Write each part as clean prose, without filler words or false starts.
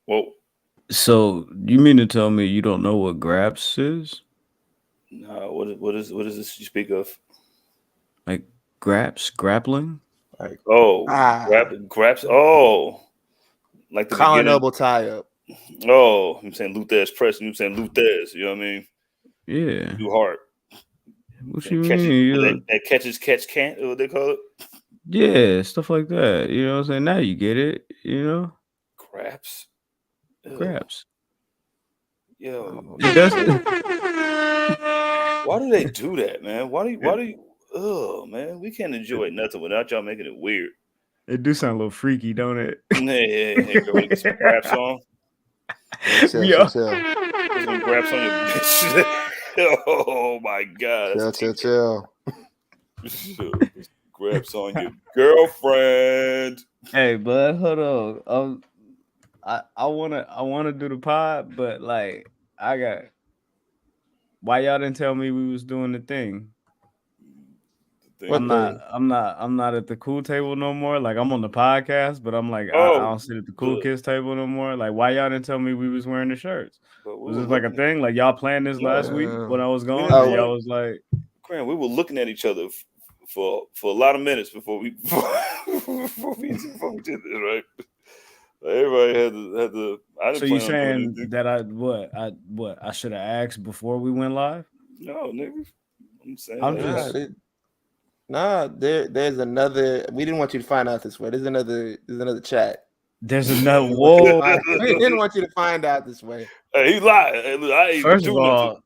Well, So you mean to tell me you don't know what graps is? no. What is this you speak of? Like grappling? Like Oh, grabs. Oh, like the Colin beginning. Noble tie up. Oh, I'm saying Luthez press, and you saying Luthez. You know what I mean? Yeah. Too hard. What Saying you catch mean? it. That catches catch can't. What they call it? Yeah, stuff like that. You know what I'm saying? Now you get it. You know, Craps. Ew. graps. Yo, Oh, That's why do they do that, man? Why do you? Oh man, we can't enjoy nothing without y'all making it weird. it do sound a little freaky, don't it? Hey, girl, wanna get some graps on? yeah, chill, We chill, are. chill, Get some graps on your bitch. Oh my god, that's a chill, chill, t-shirt. Graps on your girlfriend. Hey, bud, hold on. I wanna do the pod, but like I got why y'all didn't tell me we was doing the thing? The What thing. thing? I'm not at the cool table no more. Like I'm on the podcast, but I'm like I Oh, don't sit at the cool look, kids table no more. Like why y'all didn't tell me we was wearing the shirts? but we Was were this like a looking at thing? Like y'all planned this last no. week when I was We gone, didn't and Oh, plan. y'all was like, Grant, we were looking at each other for a lot of minutes before we before we did this, right? Everybody had to. I so didn't you plan on doing saying anything. that I should have asked before we went live? No, nigga. I'm saying I'm like nah, just there's another. We didn't want you to find out this way. There's another chat. there's another We didn't want you to whoa. find. We didn't want you to find out this way. Hey, he lied. Hey, look, I didn't even First of do nothing. all,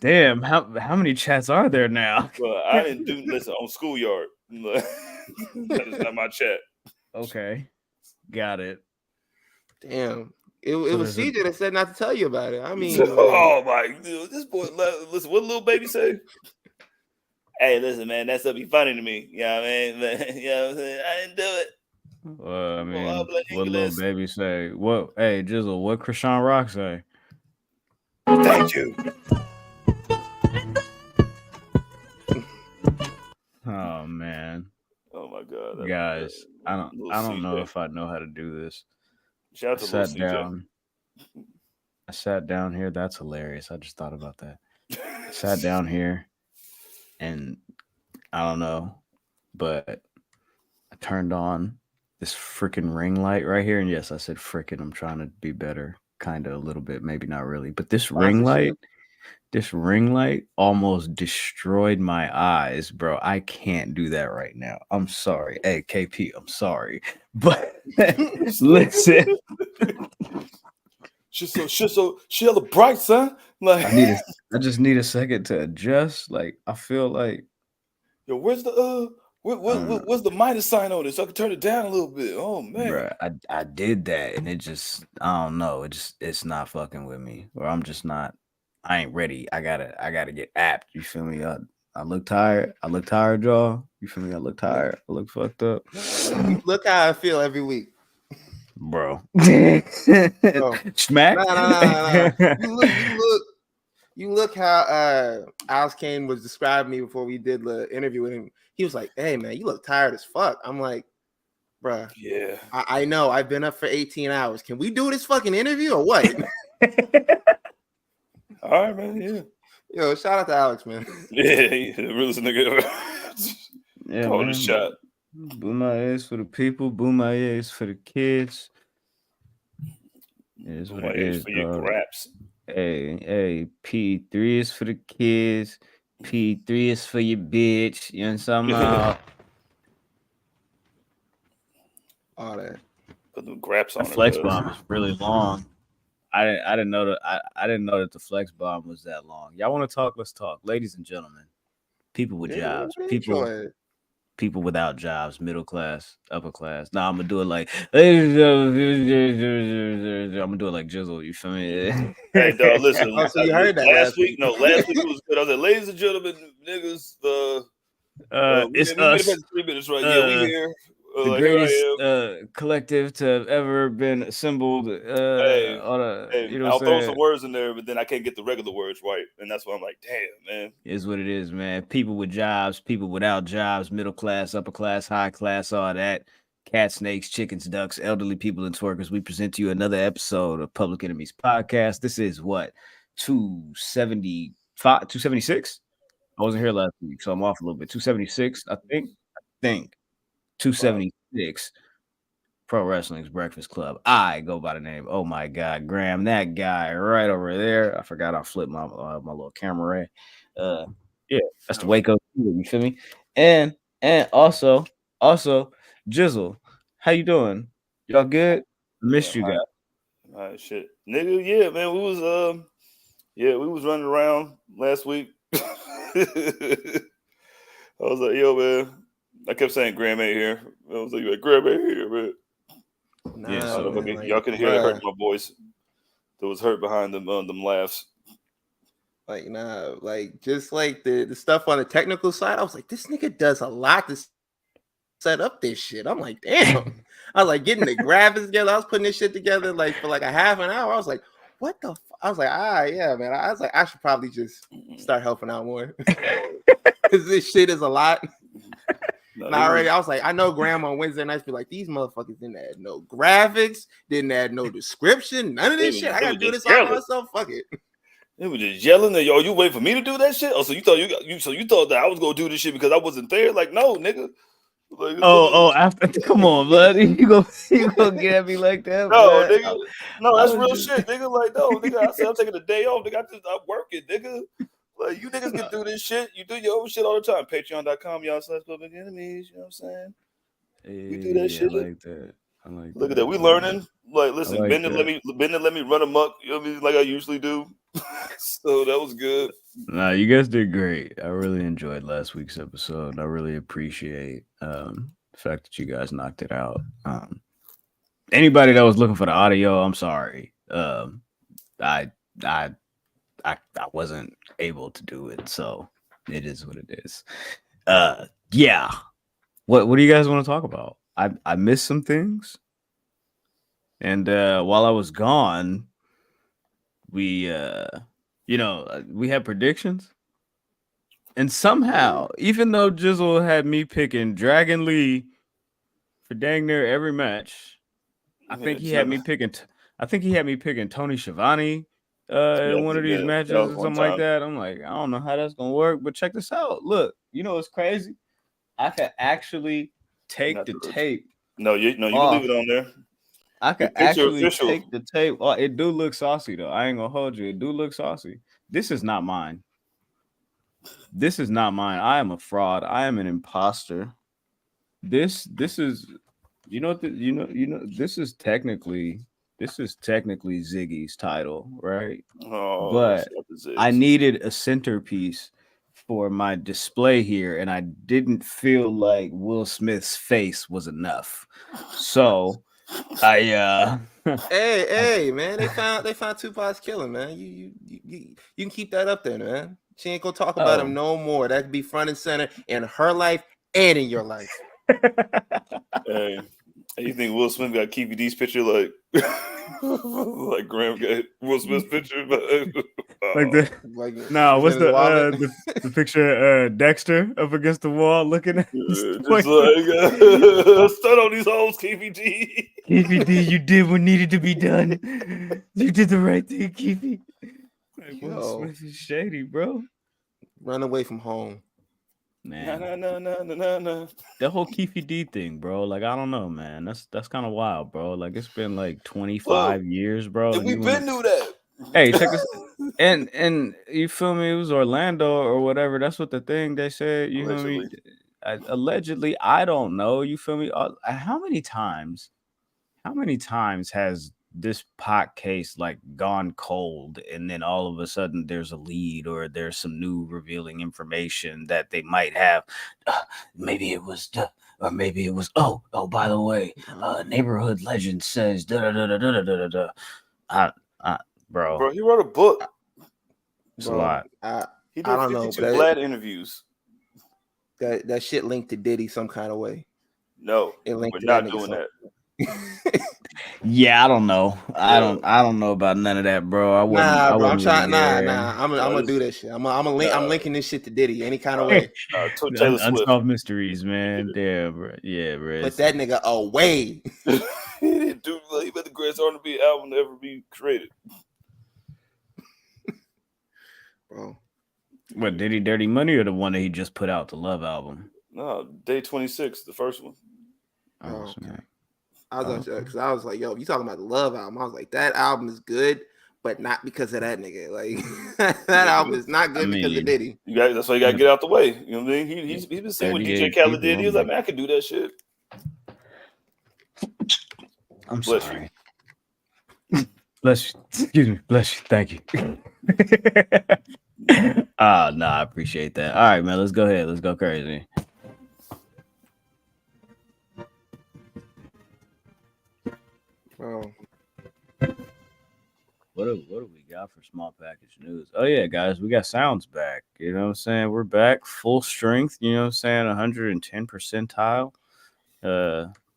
damn, how many chats are there now? Well, I didn't do listen on Schoolyard. That is not my chat. Okay, got it. Damn. It So was there's a CJ that said not to tell you about it. I mean, Oh my, dude, this boy. Listen, what little baby say? Hey, listen, man, that stuff be funny to me. You know what I mean? You know what I'm saying? I didn't do it. I Well, mean, habla what little inglés. baby say? What? Hey, Jizzle, what Krishan Rock say? Thank you. Oh man, Oh my god, that guys, little I don't know CJ. if I know how to do this. Shout out I to little sat CJ. down. I sat down here. That's hilarious. I just thought about that. I sat down here, and I don't know, but I turned on this freaking ring light right here, and yes, I said freaking. I'm trying to be better, kind of a little bit, maybe not really, but sponsorship. this ring light almost destroyed my eyes, bro. I can't do that right now. I'm sorry. Hey, KP, I'm sorry. But listen, She hella bright, son. Like, I just need a second to adjust. Like I feel like yo, where's the I don't know. where's the minus sign on it so I can turn it down a little bit? Oh man. Bruh, I did that and it just I don't know. It's not fucking with me. Or I'm just not I ain't ready. I gotta get apt. You feel me? I look tired. I look tired, y'all. You feel me? I look tired. I look fucked up. Look how I feel every week. Bro. Bro. Smack. Nah. You look how Alex Kane was describing me before we did the interview with him. He was like, "Hey man, you look tired as fuck." I'm like, "Bruh, Yeah. I know. I've been up for 18 hours. Can we do this fucking interview or what?" All right, man. Yeah. Yo, shout out to Alex, man. Yeah, he the realest nigga ever. Yeah, Called a man. shot. Boom my ears for the people. Boom my ears for the kids. It is Boom what my it ears is, for your dog. graps. Hey, P3 is for the kids. P3 is for your bitch. You know somehow All that. Put them graps that on her, flex cuz. bomb is really long. I didn't know that I didn't know that the flex bomb was that long. Y'all want to talk? Let's talk, ladies and gentlemen. People with Yeah, jobs, what enjoy it. people without jobs, middle class, upper class. Nah, I'm gonna do it like I'm gonna do it like Jizzle. You feel me? Hey, dog, listen. Oh, so you heard that Last last week, week. no, last week it was good. I was like, ladies and gentlemen, niggas, It's we made it us. past 3 minutes, right? Yeah, we here. The Here I greatest am. collective to have ever been assembled Hey, on a hey, you know what I'll I'm throw saying some words in there, but then I can't get the regular words right, and that's why I'm like, damn, man. is what it is, man. People with jobs, people without jobs, middle class, upper class, high class, all that. Cats, snakes, chickens, ducks, elderly people, and twerkers. We present to you another episode of Public Enemies Podcast. This is what 275, 276. I wasn't here last week, so I'm off a little bit. 276, I think 276. Pro Wrestling's Breakfast Club. I go by the name. Oh my God, Graham, that guy right over there. I forgot I flipped my little camera. Yeah, that's the Waco. You feel me? And also Jizzle, how you doing? Y'all good? Missed you guys. All right, shit, nigga. Yeah, man, we was running around last week. I was like, yo, man. I kept saying Graham ain't here. I was like, Graham ain't here, man. Nah, Yeah, so man, like, y'all can hear the hurt in my voice. There was hurt behind them laughs. Like, nah, like just like the stuff on the technical side, I was like, this nigga does a lot to set up this shit. I'm like, damn. I was like getting the graphics together. I was putting this shit together like for like a half an hour. I was like, what the I was like, yeah, man. I was like, I should probably just start helping out more. Because this shit is a lot. I was like, I know Graham on Wednesday nights be like, these motherfuckers didn't add no graphics, didn't add no description, none of this shit. I gotta do this all myself. Fuck it. They were just yelling that, yo, you wait for me to do that shit? Oh, so you thought that I was gonna do this shit because I wasn't there? Like, no, nigga. Like, after come on, bud. You gonna get at me like that? No, man? nigga. No, that's real shit, nigga. Like, no, nigga. I said I'm taking a day off, nigga. I'm working, nigga. Like, you niggas can do this shit. You do your own shit all the time. Patreon.com/public enemies. You know what I'm saying? You do that shit. I like that. Look at that. We learning. Like, listen, like Bender let me run amok. You know what I mean? Like I usually do. So that was good. Nah, you guys did great. I really enjoyed last week's episode. I really appreciate the fact that you guys knocked it out. Anybody that was looking for the audio, I'm sorry. I wasn't able to do it, so it is what it is. Yeah. What do you guys want to talk about? I missed some things, and while I was gone, we had predictions, and somehow, even though Jizzle had me picking Dragon Lee for dang near every match, I think he had me picking Tony Schiavone in one of these matches or something like that. I'm like, I don't know how that's gonna work, but check this out. Look, you know what's crazy? I could actually take the tape. No, you can leave it on there. I could actually take the tape. Oh, it do look saucy though. I ain't gonna hold you. It do look saucy. This is not mine. I am a fraud. I am an imposter. This is, this is technically Ziggy's title, right? Oh, but I needed a centerpiece for my display here, and I didn't feel like Will Smith's face was enough. So I Hey, man, they found Tupac's killing, man. You can keep that up there, man. She ain't gonna talk about him no more. That could be front and center in her life and in your life. Hey, you think Will Smith got Keefy D's picture like Graham got Will Smith's picture? What's the picture? Dexter up against the wall looking at just like stun on these hoes, Keefy D. Keefy D, you did what needed to be done. You did the right thing, Keefy. Will Smith is shady, bro. Run away from home. Man, no. The whole Keefy D thing, bro. Like, I don't know, man. That's kind of wild, bro. Like, it's been like 25 years, bro. And we've been knew that. Hey, check this. And you feel me? It was Orlando or whatever. That's what the thing they said. You feel me? Allegedly, I don't know. You feel me? How many times has this Pac case like gone cold, and then all of a sudden there's a lead or there's some new revealing information that they might have? Maybe it was or maybe it was oh by the way, neighborhood legend says da da da da da da da. Bro, he wrote a book. It's a lot. He did 52 Vlad interviews. That shit linked to Diddy some kind of way. No, we're not doing that. Yeah, I don't know. I don't know about none of that, bro. I wouldn't. Nah, I bro. I'm wouldn't trying. even. Nah, Yeah. nah. I'm gonna do this shit. I'm linking this shit to Diddy any kind of way. Taylor Swift. Unsolved mysteries, man. Damn, bro. Yeah, bro. Put that nigga away. He didn't do like, he made the greatest R&B album to ever be created. Bro. What, Diddy Dirty Money or the one that he just put out, the Love album? No, Day 26, the first one. Oh, Okay. snap. I was because I was like, yo, you talking about the Love album? I was like, that album is good, but not because of that nigga. Like that album is not good because of Diddy. That's why you gotta get out the way. You know what I mean? He's been seeing what DJ 38 Khaled did. people, He was like, man, I could do that shit. I'm Bless sorry. Bless you. Excuse me. Bless you. Thank you. Nah, I appreciate that. All right, man. Let's go ahead. Let's go crazy. Bro. What do we got for small package news? Oh yeah, guys, we got sounds back. You know what I'm saying? We're back full strength, you know what I'm saying? 110 percentile.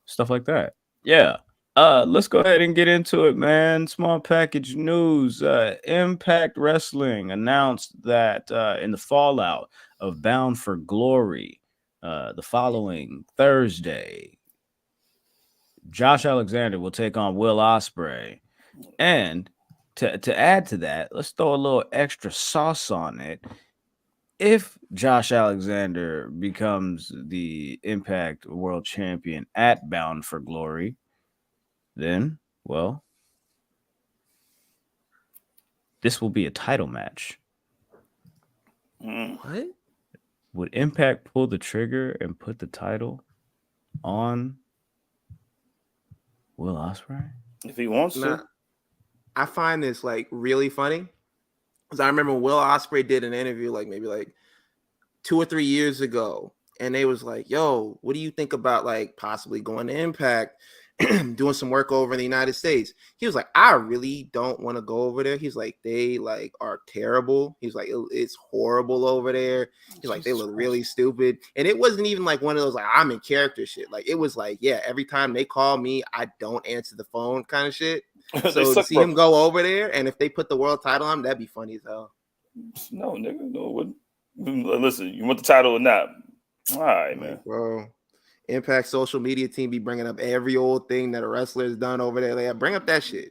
Stuff like that. Yeah. Let's go ahead and get into it, man. Small package news. Impact Wrestling announced that in the fallout of Bound for Glory, the following Thursday, Josh Alexander will take on Will Ospreay. And to add to that, let's throw a little extra sauce on it. If Josh Alexander becomes the Impact World Champion at Bound for Glory, then, well, this will be a title match. What? Would Impact pull the trigger and put the title on Will Ospreay? If he wants to. I find this like really funny because I remember Will Ospreay did an interview maybe 2 or 3 years ago, and they was like, "Yo, what do you think about possibly going to Impact, doing some work over in the United States?" He was like, "I really don't want to go over there." He's like, "They are terrible." He's like, "It's horrible over there." He's like, "They look really stupid," and it wasn't even one of those I'm in character shit. It was yeah, every time they call me, I don't answer the phone kind of shit. So to see him go over there, and if they put the world title on, that'd be funny as hell. No, nigga, no, it wouldn't. Listen, you want the title or not? All right, man. Bro, Impact social media team be bringing up every old thing that a wrestler has done over there. Bring up that shit.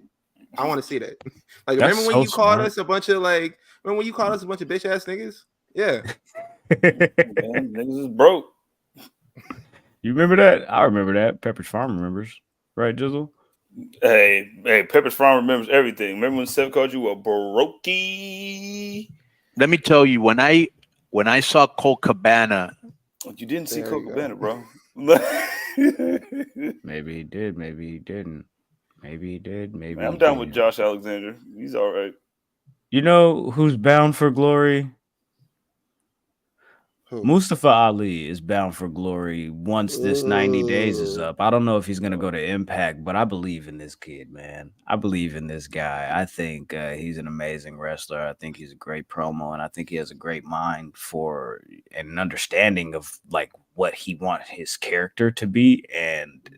I want to see that. Remember when you called us a bunch of bitch ass niggas? Yeah. Man, niggas is broke. You remember that? I remember that. Pepperidge Farm remembers, right, Jizzle? Hey, Pepperidge Farm remembers everything. Remember when Seth called you a brokey? Let me tell you, when I saw Colt Cabana, you didn't see Colt Cabana, bro. Maybe he did. Maybe he didn't. Maybe he did. Maybe I'm down with Josh Alexander. He's all right. You know who's bound for glory? Who? Mustafa Ali is bound for glory once this 90 days is up. I don't know if he's going to go to Impact, but I believe in this kid, man. I believe in this guy. I think he's an amazing wrestler. I think he's a great promo, and I think he has a great mind for and an understanding of what he wants his character to be and,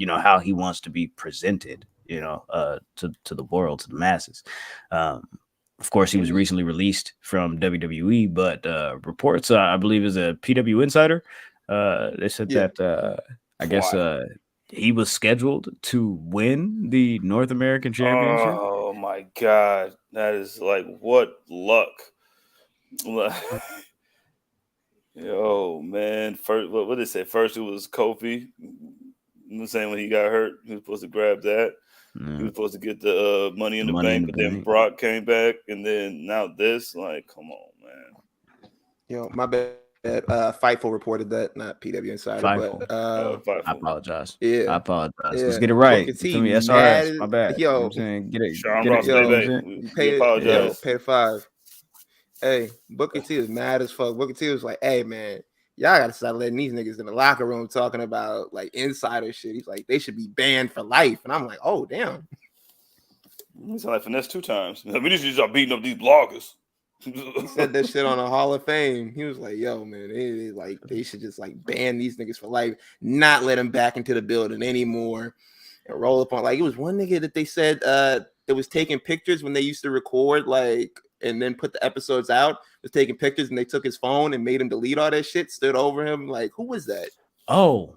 how he wants to be presented, to the world, to the masses. Of course, he was recently released from WWE, but reports, I believe, is a PW Insider. They said that I guess he was scheduled to win the North American Championship. Oh my God, that is what luck! Yo, man. First, what did they say? First, it was Kofi. You know, saying when he got hurt, he was supposed to grab that. He was supposed to get the money in the bank, but then Brock came back, and then now this. Come on, man. Yo, my bad. Fightful reported that, not PW Insider. Fightful. But I apologize. Yeah, I apologize. Yeah. Let's get it right. SRS, my bad. Yo, you know what I'm saying? Get it. Sean get Ross, it. we apologize. Pay the 5. Hey, Booker T is mad as fuck. Booker T was like, "Hey, man, y'all gotta start letting these niggas in the locker room talking about insider shit." He's like, "They should be banned for life," and I'm like, "Oh, damn." He sound finesse 2 times. We need to start beating up these bloggers. He said that shit on a Hall of Fame. He was like, "Yo, man, they should just ban these niggas for life, not let them back into the building anymore." and roll up on. Like, it was one nigga that they said that was taking pictures when they used to record, like, and then put the episodes out, was taking pictures, and they took his phone and made him delete all that shit, stood over him. Like, who was that? Oh,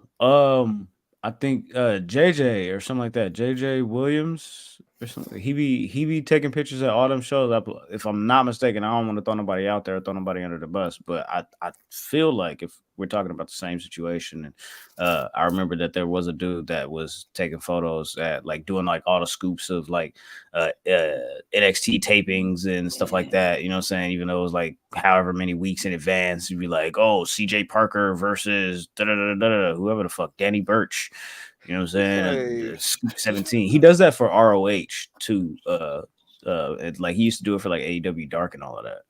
I think JJ or something like that. JJ Williams or something. He be taking pictures at all them shows. If I'm not mistaken, I don't want to throw nobody out there or throw nobody under the bus, but I feel like if we're talking about the same situation, and I remember that there was a dude that was taking photos at like doing like all the scoops of like NXT tapings and stuff like that. You know what I'm saying? Even though it was like however many weeks in advance, you'd be like, oh, CJ Parker versus whoever the fuck, Danny Burch. You know what I'm saying? Scoop 17. He does that for ROH too. Like he used to do it for like AEW Dark and all of that.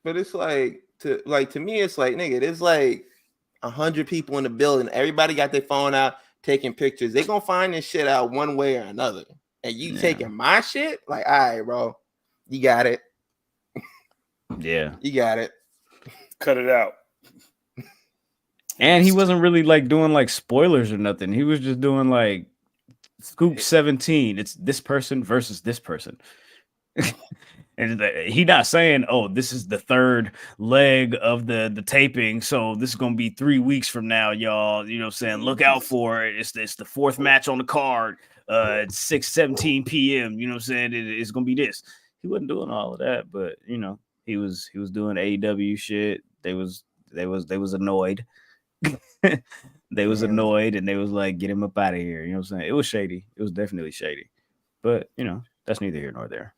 But it's like to me, it's like, nigga, there's like 100 people in the building. Everybody got their phone out taking pictures. They gonna find this shit out one way or another. And you taking my shit? Like, all right, bro, you got it. Yeah, you got it. Cut it out. And he wasn't really like doing like spoilers or nothing. He was just doing like scoop 17. It's this person versus this person. And he not saying, oh, this is the third leg of the taping, so this is gonna be 3 weeks from now, y'all. You know what I'm saying? Look out for it. It's the fourth match on the card. It's 6:17 p.m. You know what I'm saying? It's gonna be this. He wasn't doing all of that, but you know, he was doing AEW shit. They was annoyed. They was annoyed, and they was like, get him up out of here. You know what I'm saying? It was shady. It was definitely shady. But you know, that's neither here nor there.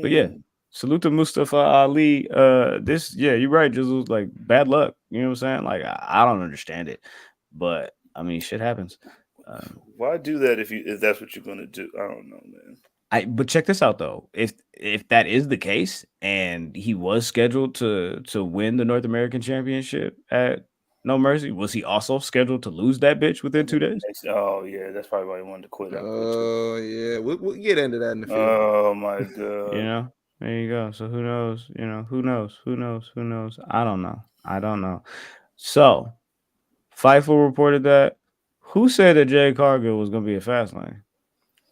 But yeah, salute to Mustafa Ali. You're right, Jizzle. Like, bad luck. You know what I'm saying? Like, I don't understand it, but I mean, shit happens. Why do that if that's what you're gonna do? I don't know, man. But check this out though. If that is the case, and he was scheduled to win the North American Championship at No Mercy, was he also scheduled to lose that bitch within 2 days? Oh yeah, that's probably why he wanted to quit. Oh yeah, we'll get into that in a few. Oh my god. You know, there you go. So who knows? You know, who knows? I don't know. So Fightful reported that. Who said that Jade Cargill was gonna be a Fastlane?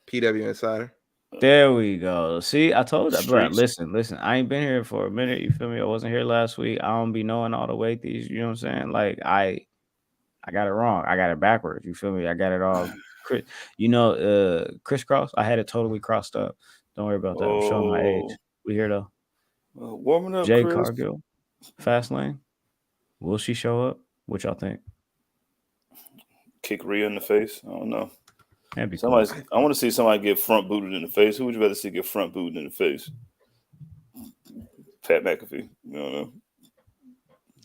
PW Insider. There we go. See, I told that, bro. Listen. I ain't been here for a minute. You feel me? I wasn't here last week. I don't be knowing all the way these. You know what I'm saying? Like I got it wrong. I got it backwards. You feel me? I got it all. You know, crisscross. I had it totally crossed up. Don't worry about that. I'm showing my age. We here though. Warming up, Jade Chris. Cargill, Fastlane. Will she show up? What y'all think? Kick Rhea in the face. I don't know. That'd be cool. I want to see somebody get front booted in the face. Who would you rather see get front booted in the face? Pat McAfee. You know.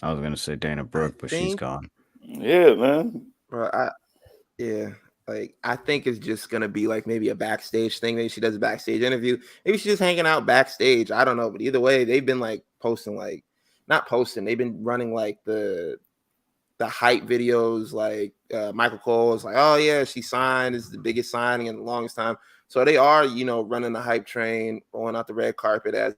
I was gonna say Dana Brooke, but she's gone. Yeah, man. Bro, I think it's just gonna be like maybe a backstage thing. Maybe she does a backstage interview. Maybe she's just hanging out backstage. I don't know, but either way, they've been like posting, like not posting. They've been running like the hype videos. Like Michael Cole is like, oh yeah, she signed. This is the biggest signing in the longest time. So they are, you know, running the hype train, rolling out the red carpet as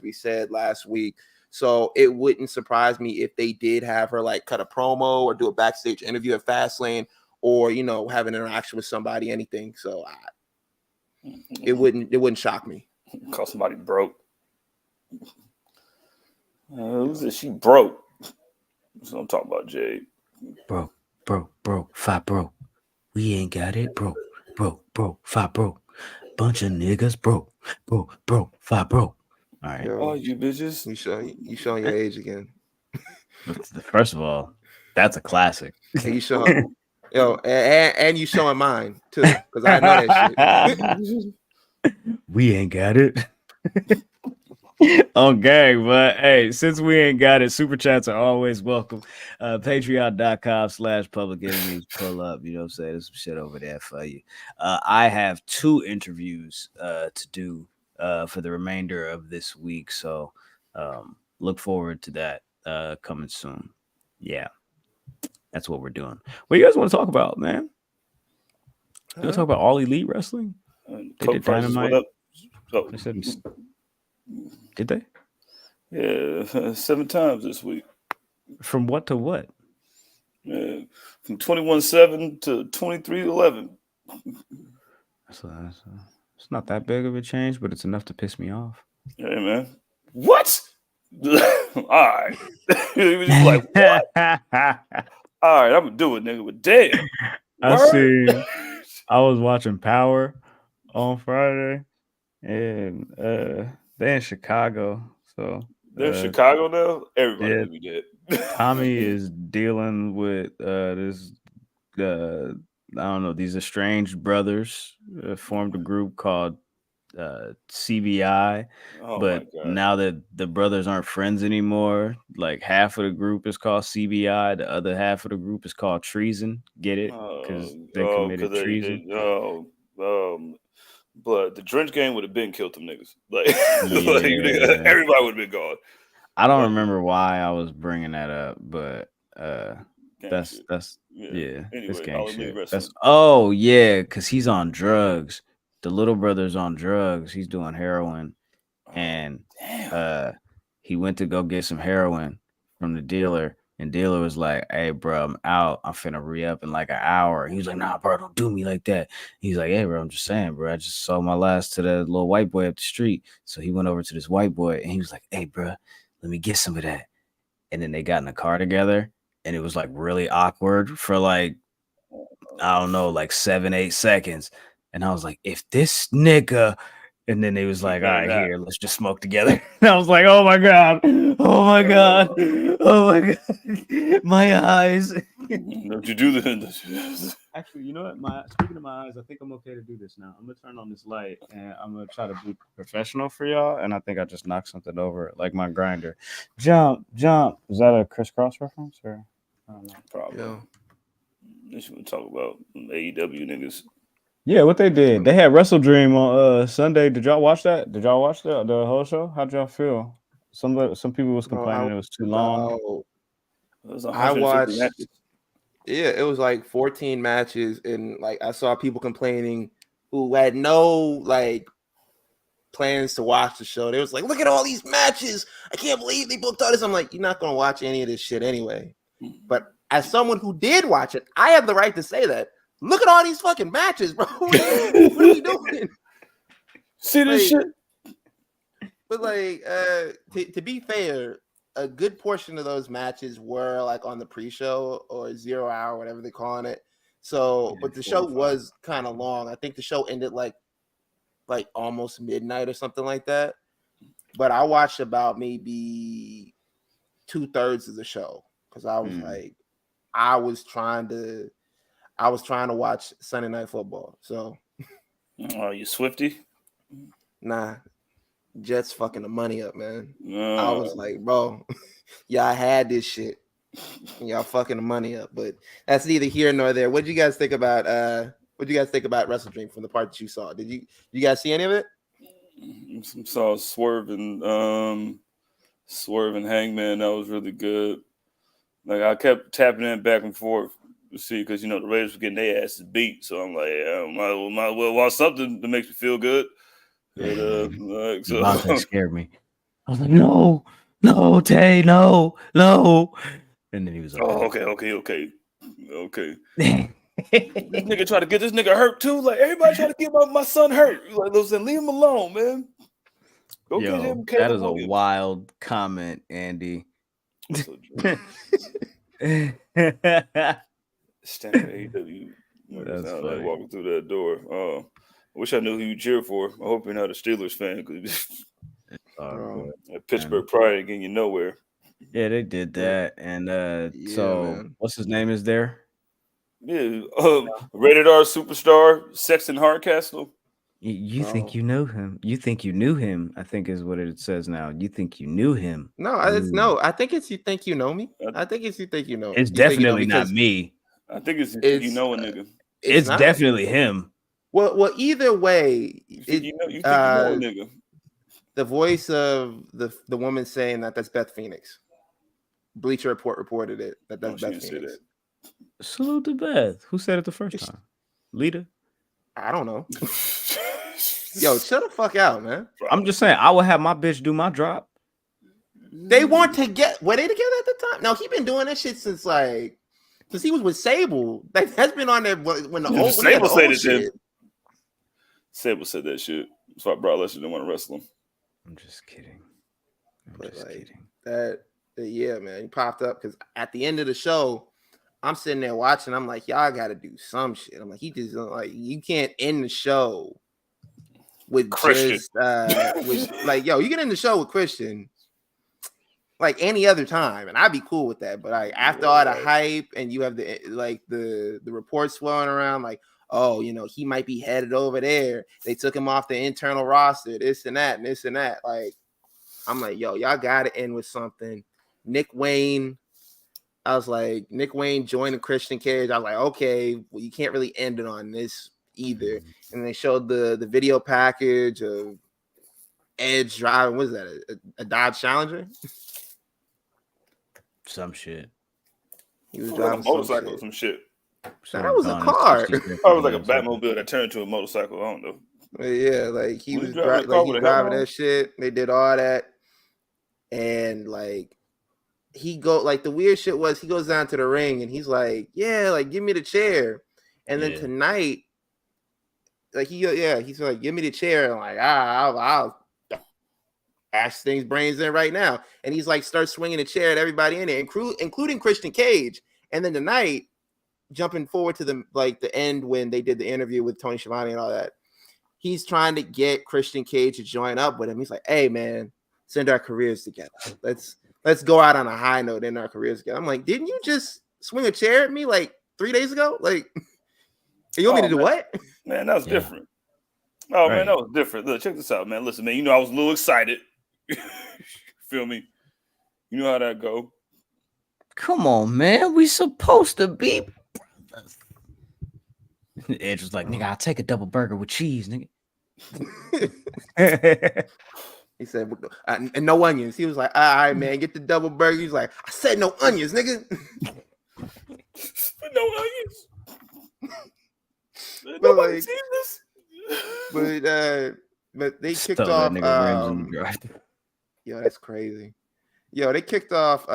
we said last week. So it wouldn't surprise me if they did have her like cut a promo or do a backstage interview at Fastlane, or you know, have an interaction with somebody, anything. So it wouldn't shock me. Call somebody broke. Who's this? She broke. So I'm talking about Jade. Bro, fight, bro. We ain't got it, bro, fight, bro. Bunch of niggas, bro, fight, bro. All right. Yo, oh, you bitches. You showing your age again. First of all, that's a classic. And you showing, and you showing mine too, because I know that shit. We ain't got it. Okay, but hey, since we ain't got it, super chats are always welcome. Patreon.com/public enemies. Pull up, you know what I'm saying? There's some shit over there for you. I have 2 interviews to do for the remainder of this week, so look forward to that coming soon. Yeah, that's what we're doing. What do you guys want to talk about, man? You want to talk about All Elite Wrestling? They did Dynamite. Oh. They said, did they? Yeah, 7 times this week. From what to what? Yeah, from 21-7 to 23-11. It's not that big of a change, but it's enough to piss me off. Hey, man. What? All right. He was just like, what? All right, I'm going to do it, nigga. But damn. I was watching Power on Friday, and they're in Chicago. So they're in Chicago now? Everybody yeah, would be dead. Tommy is dealing with this. I don't know. These estranged brothers formed a group called CBI, but now that the brothers aren't friends anymore, like half of the group is called CBI, the other half of the group is called treason. Get it? Because they committed treason. But the Drench gang would have been killed them niggas. Like, like everybody would have been gone. I don't remember why I was bringing that up, but that's yeah, anyway, this gang shit. That's because he's on drugs. The little brother's on drugs. He's doing heroin, and he went to go get some heroin from the dealer, and dealer was like, "Hey, bro, I'm out. I'm finna re-up in like an hour." He was like, "Nah, bro, don't do me like that." He's like, "Hey, bro, I'm just saying, bro. I just sold my last to that little white boy up the street." So he went over to this white boy, and he was like, "Hey, bro, let me get some of that." And then they got in the car together, and it was like really awkward for like, I don't know, like 7-8 seconds. And I was like, if this nigga, and then they was like, all right, here, let's just smoke together. And I was like, oh my God. Oh my God. Oh my God. My eyes. Don't you do this? Actually, you know what? Speaking of my eyes, I think I'm okay to do this now. I'm gonna turn on this light and I'm gonna try to be professional for y'all. And I think I just knocked something over, like my grinder. Jump. Is that a crisscross reference or? I don't know. Probably. Yeah. They should talk about AEW niggas. Yeah, what they did. They had Wrestle Dream on Sunday. Did y'all watch that? Did y'all watch the whole show? How'd y'all feel? Some people was complaining it was too long. I watched. Yeah, it was like 14 matches, and like I saw people complaining who had no like plans to watch the show. They was like, "Look at all these matches! I can't believe they booked all this." I'm like, "You're not gonna watch any of this shit anyway." But as someone who did watch it, I have the right to say that. Look at all these fucking matches, bro. What are we doing? See this shit? But like, to be fair, a good portion of those matches were like on the pre-show or 0 hour, whatever they're calling it. So, but the show was kind of long. I think the show ended like almost midnight or something like that. But I watched about maybe 2/3 of the show because I was like, I was trying to watch Sunday Night Football. So, are you Swifty? Nah, Jets fucking the money up, man. I was like, bro, y'all had this shit. Y'all fucking the money up, but that's neither here nor there. What did you guys think about Wrestle Dream from the part that you saw? Did you guys see any of it? Saw Swerve and Hangman. That was really good. Like I kept tapping in back and forth to see because the Raiders were getting their asses beat. So I'm like, might as well watch something that makes me feel good. And, Devontae scared me. I was like, no, Tay, no. And then he was like, okay. This nigga try to get this nigga hurt too. Like everybody try to get my son hurt. Like listen, leave him alone, man. Go get him. That is a wild comment, Andy. Standard AEW. That's like walking through that door. I wish I knew who you cheer for. I hope you're not a Steelers fan because Pittsburgh Pride ain't getting you nowhere. Yeah, they did that, and man. What's his name is there? Yeah, rated R superstar Sexton Hardcastle. You think you know him? You think you knew him? I think is what it says now. You think you knew him? No, I think it's you think you know me. I think it's you think you know. It's definitely not me. I think it's you know a nigga. It's definitely him. Well, either way, you think you know a nigga. The voice of the woman saying that's Beth Phoenix. Bleacher Report reported it that's Beth Phoenix. Salute to Beth. Who said it the first time? Lita? I don't know. Yo, shut the fuck out, man. I'm just saying, I would have my bitch do my drop. They were they together at the time? No, he been doing that shit since like since he was with Sable. Like, that's been on there when the old Sable said it. shit. Sable said that shit. That's why Brock Lesnar didn't want to wrestle him. I'm just kidding. Yeah, man, he popped up because at the end of the show, I'm sitting there watching. I'm like, y'all got to do some shit. I'm like, he just like, you can't end the show with Christian. just with like, yo, you get in the show with Christian like any other time, and I'd be cool with that. But like after all the hype, and you have the reports flowing around, like, oh, you know, he might be headed over there. They took him off the internal roster, this and that, and this and that. Like, I'm like, yo, y'all got to end with something. Nick Wayne, I was like, Nick Wayne joining Christian Cage. I was like, okay, well, you can't really end it on this either. And they showed the video package of Edge driving. What is that? A Dodge Challenger? Some shit. He was driving driving a motorcycle or some shit. That was a car. It was like a Batmobile that turned into a motorcycle. I don't know. Yeah, like he was driving that shit. They did all that, and like the weird shit was he goes down to the ring and he's like, yeah, like give me the chair. And then tonight, like he's like, give me the chair. I'm like, I'll bash things brains in right now. And he's like, start swinging the chair at everybody in it, including Christian Cage. And then tonight, jumping forward to the end when they did the interview with Tony Schiavone and all that, he's trying to get Christian Cage to join up with him. He's like, hey man, send our careers together. Let's go out on a high note in our careers together. I'm like, didn't you just swing a chair at me like 3 days ago? Like, you want me to do what? Man, that was different. Oh, man, that was different. Look, check this out, man. Listen, man, you know I was a little excited. Feel me? You know how that go. Come on, man. We supposed to be brothers. Edge was like, nigga, I'll take a double burger with cheese, nigga. He said, and no onions. He was like, all right, man, get the double burger. He's like, I said no onions, nigga. No onions. But like, but they kicked off. Yo, that's crazy. Yo, they kicked off.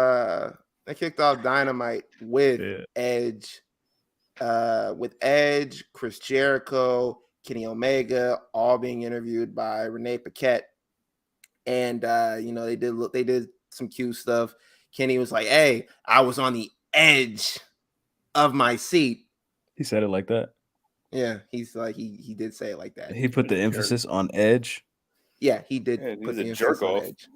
They kicked off Dynamite with Edge, Chris Jericho, Kenny Omega, all being interviewed by Renee Paquette. And you know, they did some cute stuff. Kenny was like, hey, I was on the edge of my seat. He said it like that. Yeah, he's like he did say it like that. He put the emphasis on edge. Yeah, he did put the emphasis on edge.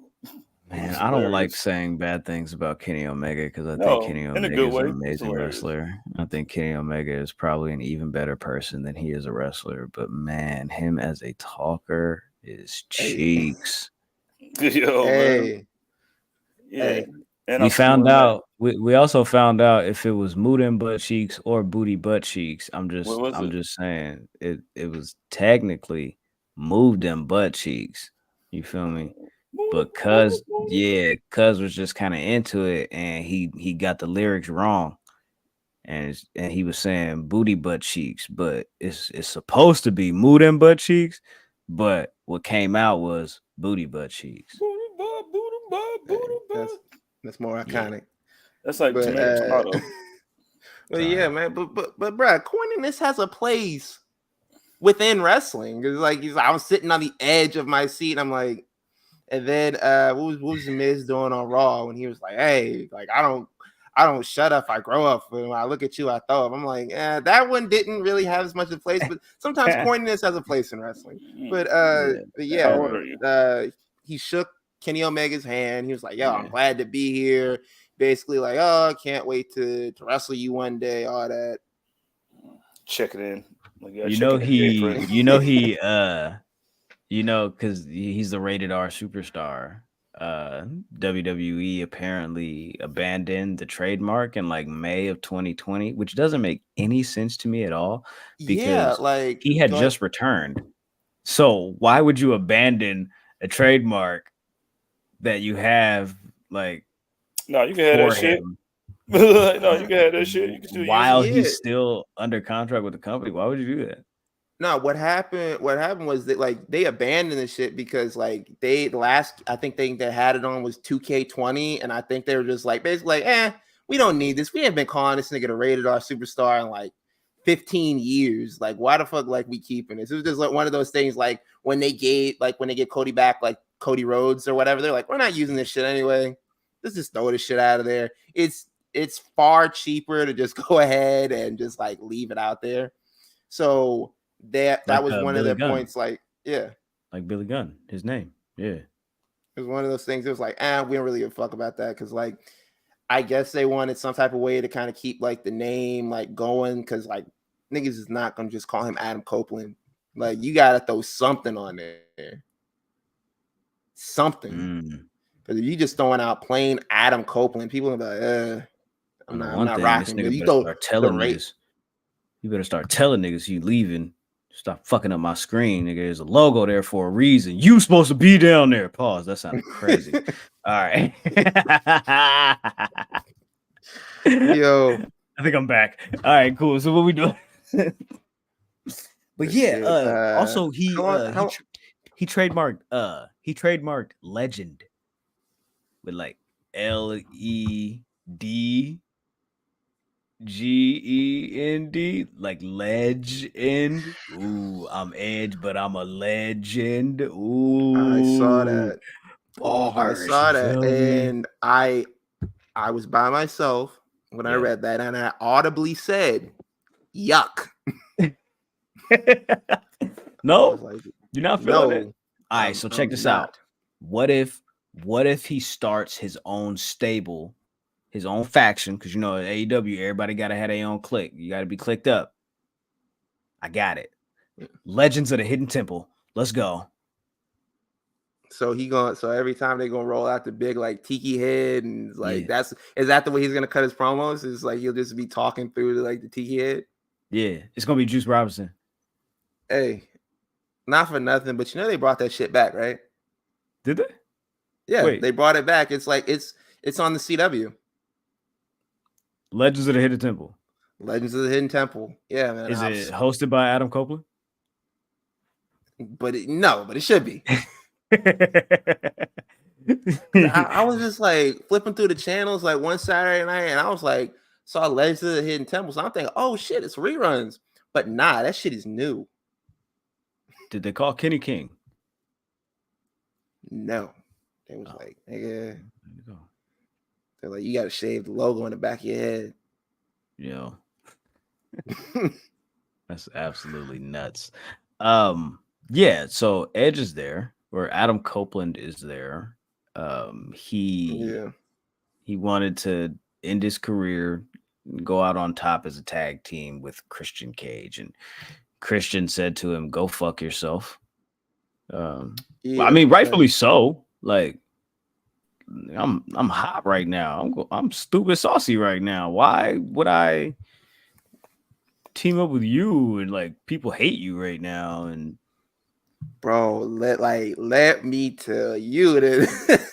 Man, I don't like saying bad things about Kenny Omega because I think Kenny Omega is an amazing wrestler. I think Kenny Omega is probably an even better person than he is a wrestler. But man, him as a talker is cheeks. Yo, man. Hey. And we found out. We also found out if it was Mutin butt cheeks or booty butt cheeks. I'm just saying it was technically moved them butt cheeks. You feel me? But Cuz was just kind of into it, and he got the lyrics wrong, and he was saying booty butt cheeks, but it's supposed to be Mutin butt cheeks, but what came out was booty butt cheeks. That's more iconic. That's like tomato. Well, yeah, man. But bro, corniness has a place within wrestling. It's like I was sitting on the edge of my seat. And I'm like, and then what was the Miz doing on Raw when he was like, hey, like I don't shut up, I grow up. When I look at you, I throw up. I'm like, that one didn't really have as much of a place, but sometimes corniness has a place in wrestling. But he shook Kenny Omega's hand. He was like, yo, I'm glad to be here. Basically, like, oh, I can't wait to wrestle you one day, all that. Check it in. Like, because he's the rated R superstar. WWE apparently abandoned the trademark in like May of 2020, which doesn't make any sense to me at all because he had just returned. So why would you abandon a trademark that you have? Like, no, you can have that shit. No, you can have that shit. You can still while he's still under contract with the company. Why would you do that? No, what happened was that they abandoned the shit because the last I think thing they had it on was 2K20, and I think they were just like basically like, we don't need this. We haven't been calling this nigga the rated R superstar in like 15 years. Like, why the fuck like we keeping this? It was just like one of those things like when they get Cody back, like Cody Rhodes or whatever, they're like, we're not using this shit anyway. Let's just throw this shit out of there. It's far cheaper to just go ahead and just like leave it out there. So that was one of their points. Like, yeah. Like Billy Gunn, his name. Yeah. It was one of those things. It was like, we don't really give a fuck about that. Cause like, I guess they wanted some type of way to kind of keep like the name like going. Cause like niggas is not going to just call him Adam Copeland. Like you got to throw something on there. Something. Cause if you just throwing out plain Adam Copeland, people are like, I'm not rocking. You better start telling niggas you leaving. Stop fucking up my screen, nigga. There's a logo there for a reason. You supposed to be down there. Pause. That sounded crazy. All right. Yo, I think I'm back. All right, cool. So what we doing? But yeah, also he trademarked legend with like LEDGEND, like legend. Ooh, I'm Edge, but I'm a legend. Ooh, I saw that. Bars, And I was by myself when I read that, and I audibly said, "Yuck." No, like, you're not feeling it. All right, so check this out. What if he starts his own stable? His own faction, because you know at AEW, everybody gotta have their own clique. You gotta be clicked up. I got it. Legends of the Hidden Temple. Let's go. So every time they gonna roll out the big like tiki head and like is that the way he's gonna cut his promos? Is like he'll just be talking through like the tiki head? Yeah, it's gonna be Juice Robinson. Hey, not for nothing, but you know they brought that shit back, right? Did they? Yeah, they brought it back. It's like it's on the CW. Legends of the Hidden Temple. Legends of the Hidden Temple. Yeah, man. Is it hosted by Adam Copeland? But it should be. I was just like flipping through the channels like one Saturday night, and I was like, saw Legends of the Hidden Temple. So I'm thinking, oh shit, it's reruns. But nah, that shit is new. Did they call Kenny King? No. They was like, nigga. They're like, you got to shave the logo on the back of your head. Yo. That's absolutely nuts. Yeah, so Edge is there, or Adam Copeland is there. He wanted to end his career, go out on top as a tag team with Christian Cage, and Christian said to him, "Go fuck yourself." I mean, rightfully so. Like, I'm hot right now. I'm stupid saucy right now. Why would I team up with you and like people hate you right now? And bro, let me tell you that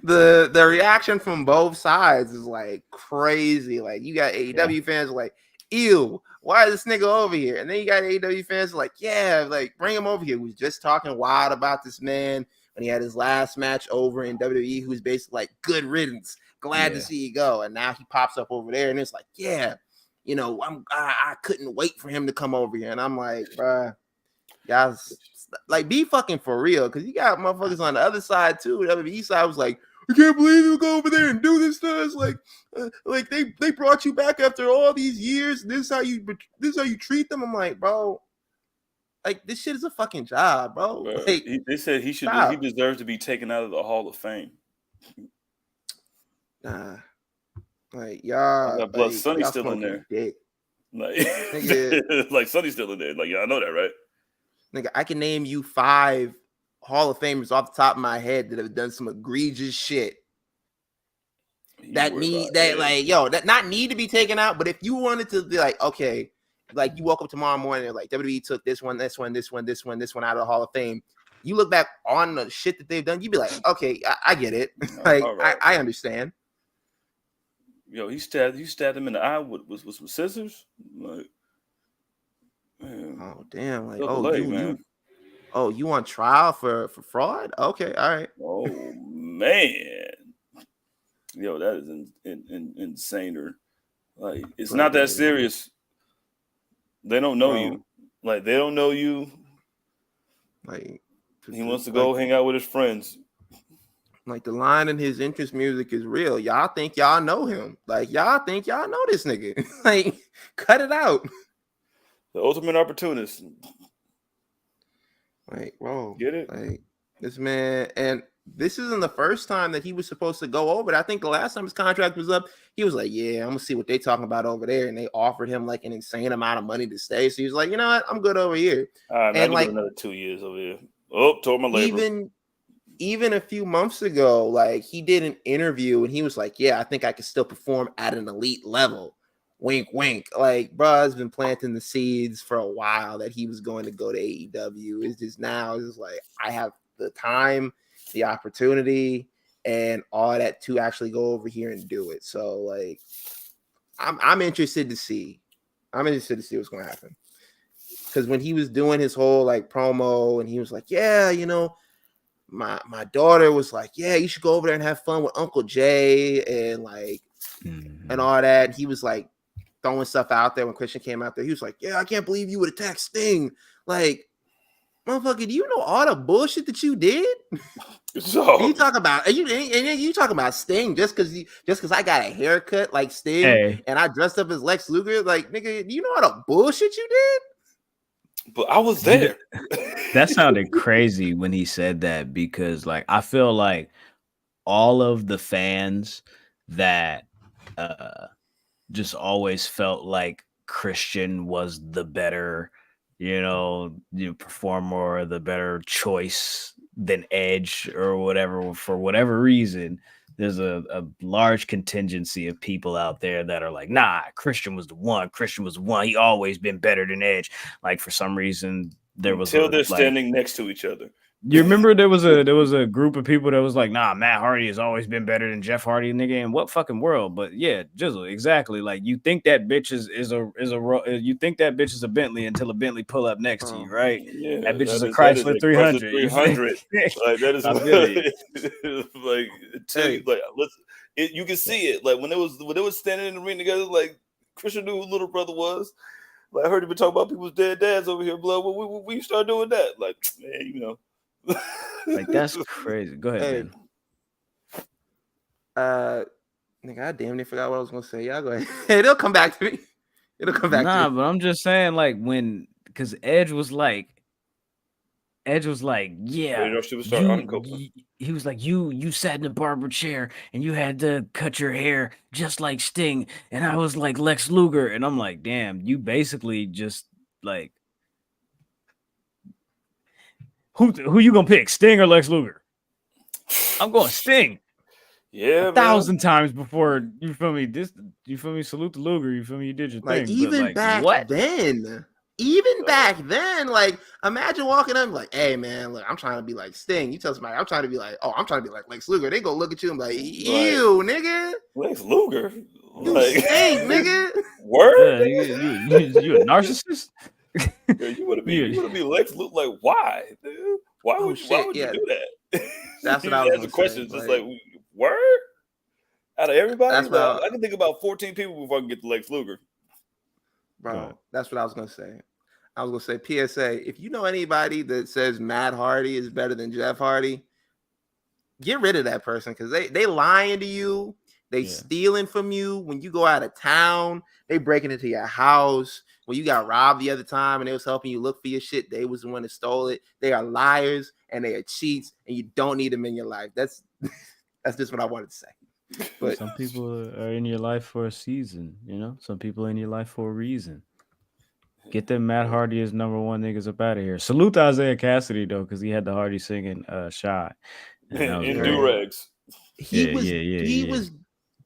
the reaction from both sides is like crazy. Like you got AEW fans like, ew, why is this nigga over here? And then you got AEW fans like, yeah, like bring him over here. We was just talking wild about this man when he had his last match over in WWE, who's basically like, good riddance, glad to see you go. And now he pops up over there and it's like, yeah, you know, I couldn't wait for him to come over here. And I'm like, bruh, guys, like be fucking for real, because you got motherfuckers on the other side too. The WWE side was like, I can't believe you go over there and do this to us. Like they brought you back after all these years. This is how you treat them. I'm like, bro, like this shit is a fucking job, bro. Like, they said he deserves to be taken out of the Hall of Fame. Nah, like y'all, but Sonny's still in there. Dick. Like, like Sonny's still in there. Like, y'all know that, right? Nigga, I can name you 5 Hall of Famers off the top of my head that have done some egregious shit. That not need to be taken out. But if you wanted to be like, okay, like you woke up tomorrow morning and like WWE took this one out of the Hall of Fame. You look back on the shit that they've done, you'd be like, okay, I get it. Like, right. I understand. Yo, he stabbed him in the eye with some scissors. Like, man. Oh damn! Like, you on trial for fraud? Okay, all right. Oh man. Yo, that is insaner. Like, it's not that serious. They don't know you. Like, they don't know you. Like, He wants to go hang out with his friends. Like, the line in his entrance music is real. Y'all think y'all know him. Like, y'all think y'all know this nigga. Like, cut it out. The ultimate opportunist. Like, bro. Get it? Like, this man, and this isn't the first time that he was supposed to go over it. I think the last time his contract was up, he was like, yeah, I'm gonna see what they talking about over there. And they offered him like an insane amount of money to stay. So he was like, you know what? I'm good over here. All right, man, and like another 2 years over here. Oh, tore my labrum. Even a few months ago, like he did an interview and he was like, yeah, I think I can still perform at an elite level. Wink, wink. Like, bro has been planting the seeds for a while that he was going to go to AEW. It's just now, it's just like, I have the time, the opportunity, and all that to actually go over here and do it. So, like, I'm interested to see. I'm interested to see what's going to happen. Because when he was doing his whole, like, promo, and he was like, yeah, you know, my daughter was like, yeah, you should go over there and have fun with Uncle Jay and, like, and all that. He was, like, throwing stuff out there when Christian came out there. He was like, yeah, I can't believe you would attack Sting. Like, motherfucker, do you know all the bullshit that you did? So you talk about you talking about Sting just because I got a haircut like Sting and I dressed up as Lex Luger. Like, nigga, do you know all the bullshit you did? But I was there. That sounded crazy when he said that, because like I feel like all of the fans that just always felt like Christian was the better, performer, or the better choice than Edge or whatever, for whatever reason, there's a large contingency of people out there that are like, nah, Christian was the one. He always been better than Edge. Like, for some reason, there was until they're standing next to each other. You remember there was a group of people that was like, nah, Matt Hardy has always been better than Jeff Hardy, nigga. In what fucking world? But yeah, Jizzle, exactly. Like, you think that bitch is a Bentley until a Bentley pull up next to you, right? Yeah, that bitch is a Chrysler 300. 300. Like, that is like, tell you, like, you can see it. Like, when they was standing in the ring together, like, Christian knew who little brother was. Like, I heard you been talking about people's dead dads over here, blood. When you start doing that, like, man, you know. Like, that's crazy. Go ahead, man. Nigga, I damn near forgot what I was gonna say. Y'all go ahead. It'll come back to me. It'll come back to me. But I'm just saying, like, because Edge was like, yeah, he was like, you sat in a barber chair and you had to cut your hair just like Sting, and I was like Lex Luger, and I'm like, damn, you basically just like, who you gonna pick, Sting or Lex Luger? I'm going Sting. Yeah, 1,000 times before, you feel me? Salute the Luger. You feel me? You did your like, thing. Even but, like, back then. Even back then, like, imagine walking up like, hey, man, look, I'm trying to be like Sting. You tell somebody, I'm trying to be like, I'm trying to be like Lex Luger. They go look at you and be like, ew, nigga. Lex Luger? You stink, nigga. Word? You a narcissist? You want to be Lex Luger? Like, why, dude? Why would you do that? That's what I was asking questions. Just like, word? Out of everybody? I can think about 14 people before I can get to Lex Luger. Bro, that's what I was going to say. I was going to say, PSA, if you know anybody that says Matt Hardy is better than Jeff Hardy, get rid of that person, because they lying to you. They stealing from you when you go out of town. They breaking into your house. When you got robbed the other time and they was helping you look for your shit, they was the one that stole it. They are liars and they are cheats, and you don't need them in your life. That's just what I wanted to say. But some people are in your life for a season, Some people are in your life for a reason. Get them Matt Hardy as number one niggas up out of here. Salute to Isaiah Cassidy, though, because he had the Hardy singing Shy. In do-rags. He was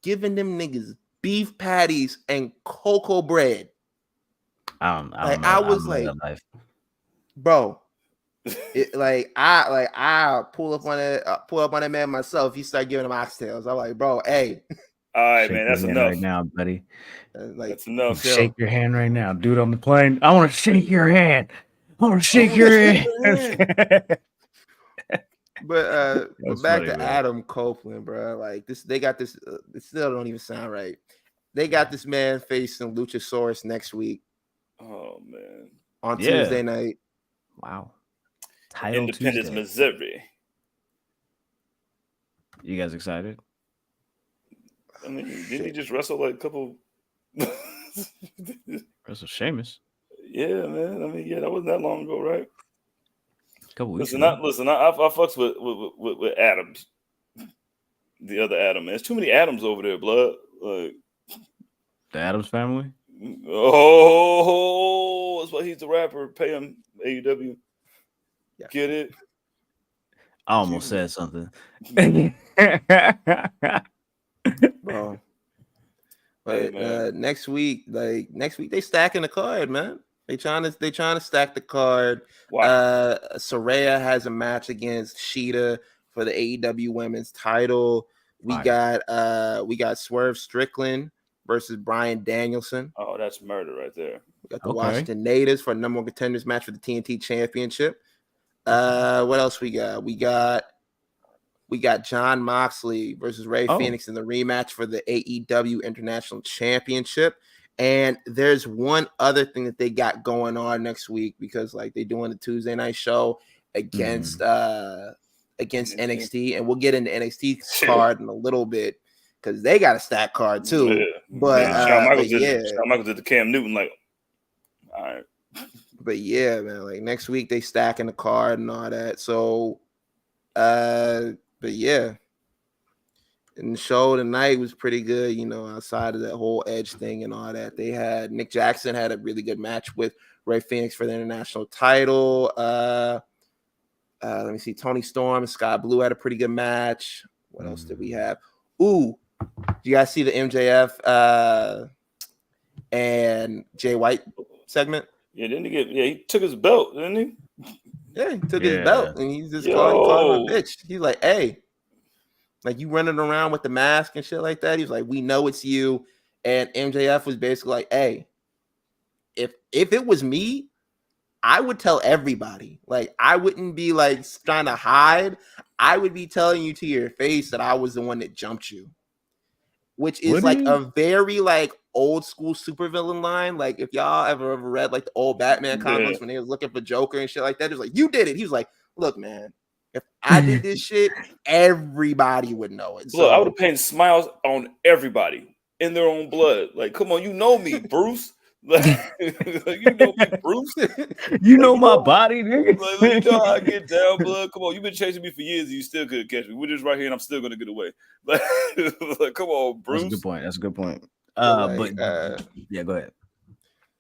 giving them niggas beef patties and cocoa bread. I was like, bro. I pull up on that man myself. He started giving him oxtails. I'm like, bro, hey. All right, man, that's enough right now, buddy. That's enough. Shake your hand right now, dude, on the plane. I want to shake your hand. I want to shake your hand. But That's back funny, to man. Adam Copeland, bro. Like this, they got this. It still don't even sound right. They got this man facing Luchasaurus next week Oh man, on Yeah. Tuesday night. Wow. Title Independence, Tuesday. Missouri. You guys excited? I mean, didn't he Shit. just wrestle like a couple? Wrestle Sheamus. Yeah, man. I mean, yeah, that wasn't that long ago, right? A couple weeks Listen, ago. I fucks with Adams, the other Adam. Man, there's too many Adams over there, blood. Like, The Addams family. oh, that's why he's the rapper. Pay him AEW. Yeah. Get it? I almost said something. Bro. Hey, But man. next week they stacking the card, man. They trying to stack the card. Why? Saraya has a match against Sheeta for the AEW Women's Title. We Fire. got Swerve Strickland versus Bryan Danielson. Oh, that's murder right there. We got the Okay. Washington Natives for a number one contenders match for the TNT Championship. What else we got? We got John Moxley versus Ray Phoenix in the rematch for the AEW International Championship. And there's one other thing that they got going on next week because like they're doing the Tuesday night show against NXT, and we'll get into NXT card in a little bit because they got a stack card too. Yeah. But Shawn Michaels did the Cam Newton, like, all right. But yeah, man, like next week they stacking the card and all that. So but yeah. And the show tonight was pretty good, you know, outside of that whole Edge thing and all that. They had Nick Jackson had a really good match with Ray Phoenix for the international title. Let me see. Tony Storm and Scott Blue had a pretty good match. What else did we have? Ooh, you guys see the MJF and Jay White segment? Yeah, he took his belt, didn't he? Yeah, he took his belt and he just called him a bitch. He's like, hey, like you running around with the mask and shit like that. He's like, we know it's you. And MJF was basically like, hey, if it was me, I would tell everybody. Like, I wouldn't be like trying to hide. I would be telling you to your face that I was the one that jumped you. Which is like a very like old school supervillain line. Like if y'all ever read like the old Batman comics when they was looking for Joker and shit like that, it was like, you did it. He was like, look, man, if I did this shit, everybody would know it. Look, So I would have painted smiles on everybody in their own blood. Like, come on, you know me, Bruce. Like, you know me, Bruce. You know my body, nigga. Like, you know how I get down, blood. Come on, you've been chasing me for years, and you still couldn't catch me. We're just right here, and I'm still gonna get away. Like, come on, Bruce. That's a good point. but yeah, go ahead.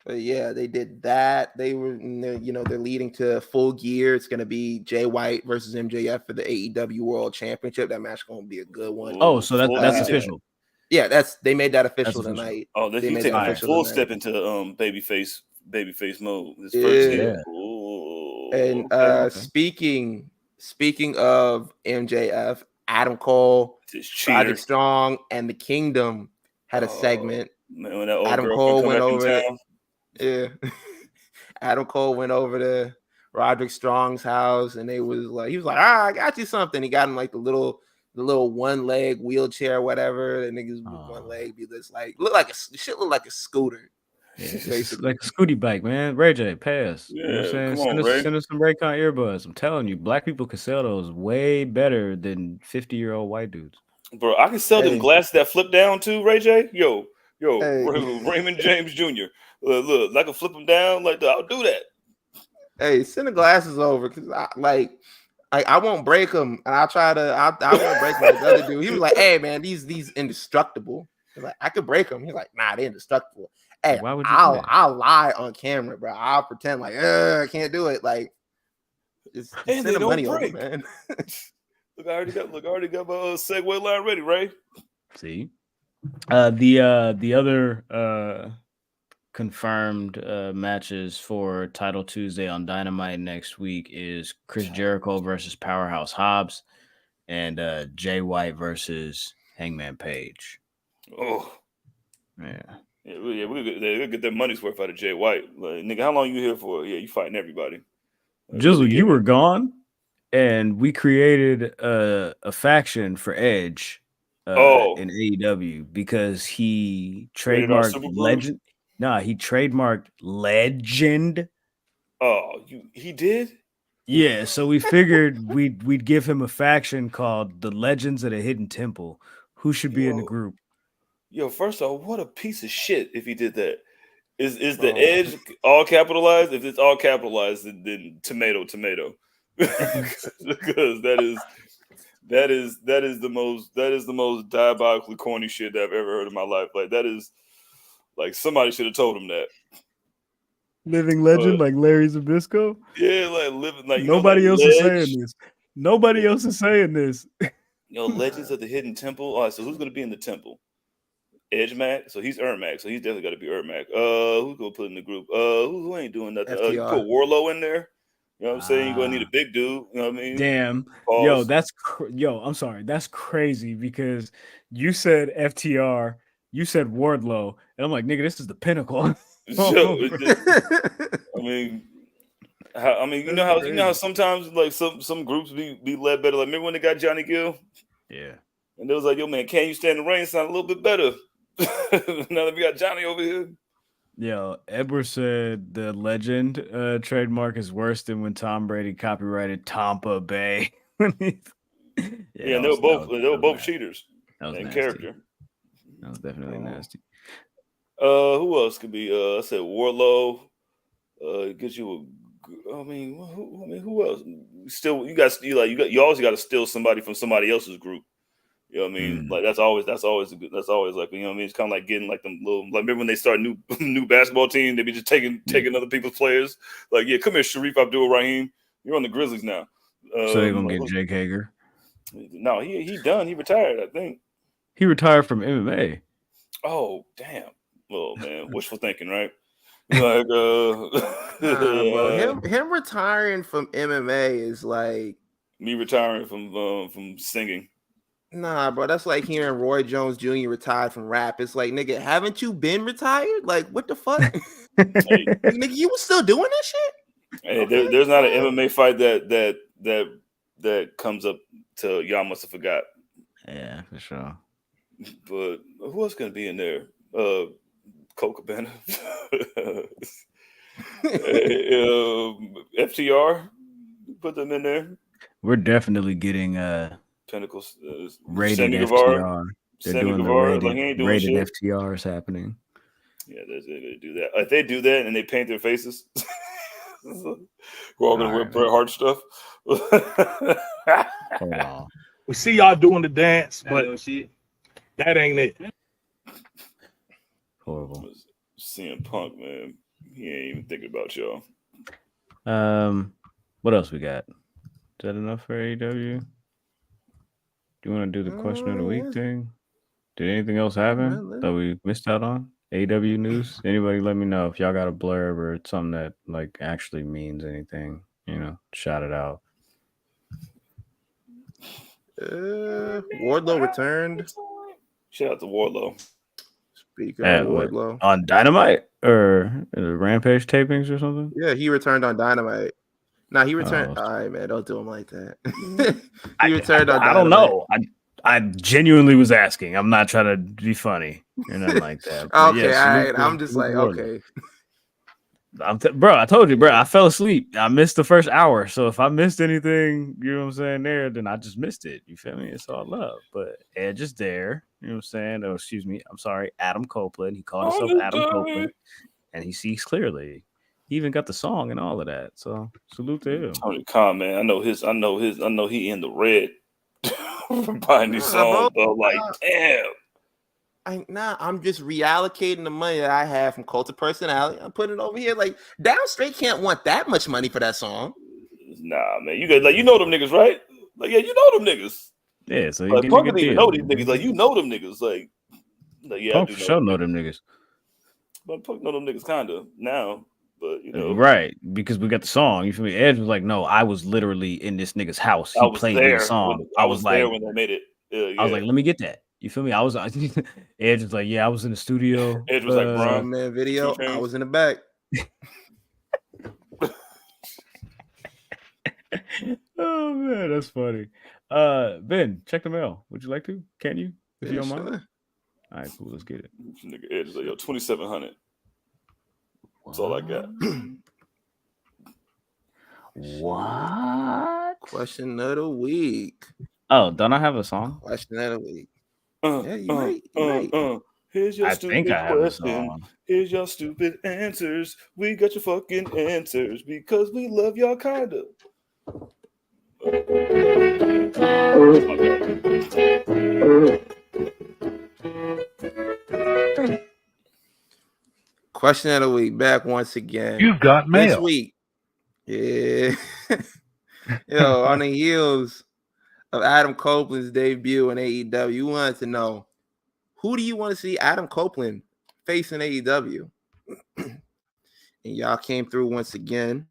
But yeah, they did that. They were, you know, they're leading to Full Gear. It's going to be Jay White versus MJF for the AEW World Championship. That match going to be a good one. Oh, so that's official. Yeah, they made that official tonight. Oh, they made that official full step into babyface mode. His first year. And speaking of MJF, Adam Cole, Roderick Strong, and the Kingdom had a segment. Man, when that old Adam girl Cole come went back over in town. Yeah. Adam Cole went over to Roderick Strong's house and he was like, I got you something. He got him like the little one leg wheelchair or whatever. The niggas with one leg be this like look like a scooter. Yeah, it's like a scooty bike, man. Ray J, pass. Yeah, you know what I'm saying? Send us some Raycon earbuds. I'm telling you, black people can sell those way better than 50-year-old white dudes. Bro, I can sell them glasses that flip down too, Ray J. Yo, Raymond James Jr. Look, I can flip them down like that. I'll do that. Hey, send the glasses over because I won't break them, and I won't break my other dude. He was like, "Hey, man, these indestructible." He's like, "I could break them." He's like, "Nah, they're indestructible." Hey, why would you I'll lie on camera, bro. I'll pretend like I can't do it. Like, just send the money over, man. Look, I already got my segue line ready, Ray. See, the other confirmed matches for Title Tuesday on Dynamite next week is Chris Jericho versus Powerhouse Hobbs and Jay White versus Hangman Page. Oh, Mm. yeah, we'll get their money's worth out of Jay White. Like, nigga, how long you here for? Yeah, you fighting everybody. Jizzle, you were gone? and we created a faction for Edge in AEW because he Created our trademarked super group? legend. Nah, he trademarked legend. Oh, he did? Yeah, so we figured we'd give him a faction called the Legends of the Hidden Temple. Who should be in the group? Yo, first off, what a piece of shit if he did that. Is the Bro. Edge all capitalized? If it's all capitalized, then tomato. Because that is the most diabolically corny shit that I've ever heard in my life. Like that is like somebody should have told him that. Living legend like Larry Zbyszko? Yeah, like living like Nobody else is saying this. Nobody Yeah. else is saying this. Legends of the Hidden Temple. All right, so who's gonna be in the temple? Edge Mac, so he's Ermac, so he's definitely got to be Ermac. Who's gonna put in the group? Who ain't doing nothing? You FTR. put Warlow in there. You know what I'm saying? You're gonna need a big dude. You know what I mean? Damn. Pause. Yo, I'm sorry. That's crazy because you said FTR, you said Wardlow, and I'm like, nigga, this is the pinnacle. I mean, you know how sometimes like some groups be led better. Like remember when they got Johnny Gill? Yeah. And they was like, yo, man, can you stand the rain? Sound a little bit better. Now that we got Johnny over here. Yo, Edward said the legend trademark is worse than when Tom Brady copyrighted Tampa Bay. And they were both cheaters That was in nasty. character. That was definitely nasty. Who else could be? I said Warlow. Get you who else? Still, you always got to steal somebody from somebody else's group. You know what I mean? Like that's always like, you know what I mean? It's kind of like getting like them little, like remember when they start new basketball team, they be just taking other people's players. Like, yeah, come here, Sharif Abdul-Rahim. You're on the Grizzlies now. So they're gonna get Jake Hager. No, he done. He retired, I think. He retired from MMA. Oh, damn. Well, man, wishful thinking, right? Like bro, him retiring from MMA is like me retiring from singing. Nah, bro, that's like hearing Roy Jones Jr. retired from rap. It's like, nigga, haven't you been retired? Like, what the fuck? Hey, nigga, you was still doing that shit? Hey, there's not an MMA fight that comes up to y'all must have forgot. Yeah, for sure. But who else gonna be in there? Colt Cabana. FTR, put them in there. We're definitely getting Pinnacles, rated FTR. They're Sammy doing Guevara, the rated FTR is happening. Yeah, they're gonna do that. If they do that and they paint their faces, we're all gonna wear Bret Hart stuff. Hold on. We see y'all doing the dance, but that ain't it. Horrible. CM Punk, man, he ain't even thinking about y'all. What else we got? Is that enough for AEW? Do you want to do the question of the week thing? Did anything else happen that we missed out on? AEW news? Anybody let me know if y'all got a blurb or something that like actually means anything. You know, shout it out. Wardlow returned. Shout out to Wardlow. Speaking of Wardlow. On Dynamite or Rampage tapings or something? Yeah, he returned on Dynamite. Nah, he returned. All right, man, don't do him like that. He returned on Dynamite. I don't know. I genuinely was asking. I'm not trying to be funny or nothing like that. Okay, all right. I'm just like, okay. Bro, I told you, bro, I fell asleep. I missed the first hour. So if I missed anything, you know what I'm saying, there, then I just missed it. You feel me? It's all love. But Edge is there. You know what I'm saying? Oh, excuse me. I'm sorry. Adam Copeland. He called himself Adam Copeland. And he sees clearly. He even got the song and all of that. So salute to him. Tony Khan, man. I know he in the red for buying these songs, bro. Like, damn. I'm just reallocating the money that I have from Cult of Personality. I'm putting it over here. Like, Down Straight can't want that much money for that song. Nah, man. You guys, like, you know them niggas, right? Like, yeah, you know them niggas. Yeah, so like, Punk didn't even know these niggas. Like, you know them niggas. Like yeah, Punk for sure know them niggas. But Punk know them niggas kind of now. But you know, right? Because we got the song. You feel me? Edge was like, "No, I was literally in this nigga's house. He played the song. I was like, there when they made it. I was like, let me get that. You feel me? Edge was like, yeah, I was in the studio. Edge was like, bro, man, video. I was in the back. Oh man, that's funny. Ben, check the mail. Would you like to? Can you? If you don't mind. Sure. All right, cool. Let's get it. Nigga Edge is like, yo, 2,700. That's all I got. What? Question of the week. Oh, don't I have a song? Question of the week. Yeah, you right. Here's your I stupid think I have a question. song. Here's your stupid answers. We got your fucking answers because we love y'all kinda. Question of the week. Back once again. You've got This mail. week. Yeah. Yo, on the heels of Adam Copeland's debut in AEW, you wanted to know, who do you want to see Adam Copeland face in AEW? And y'all came through once again.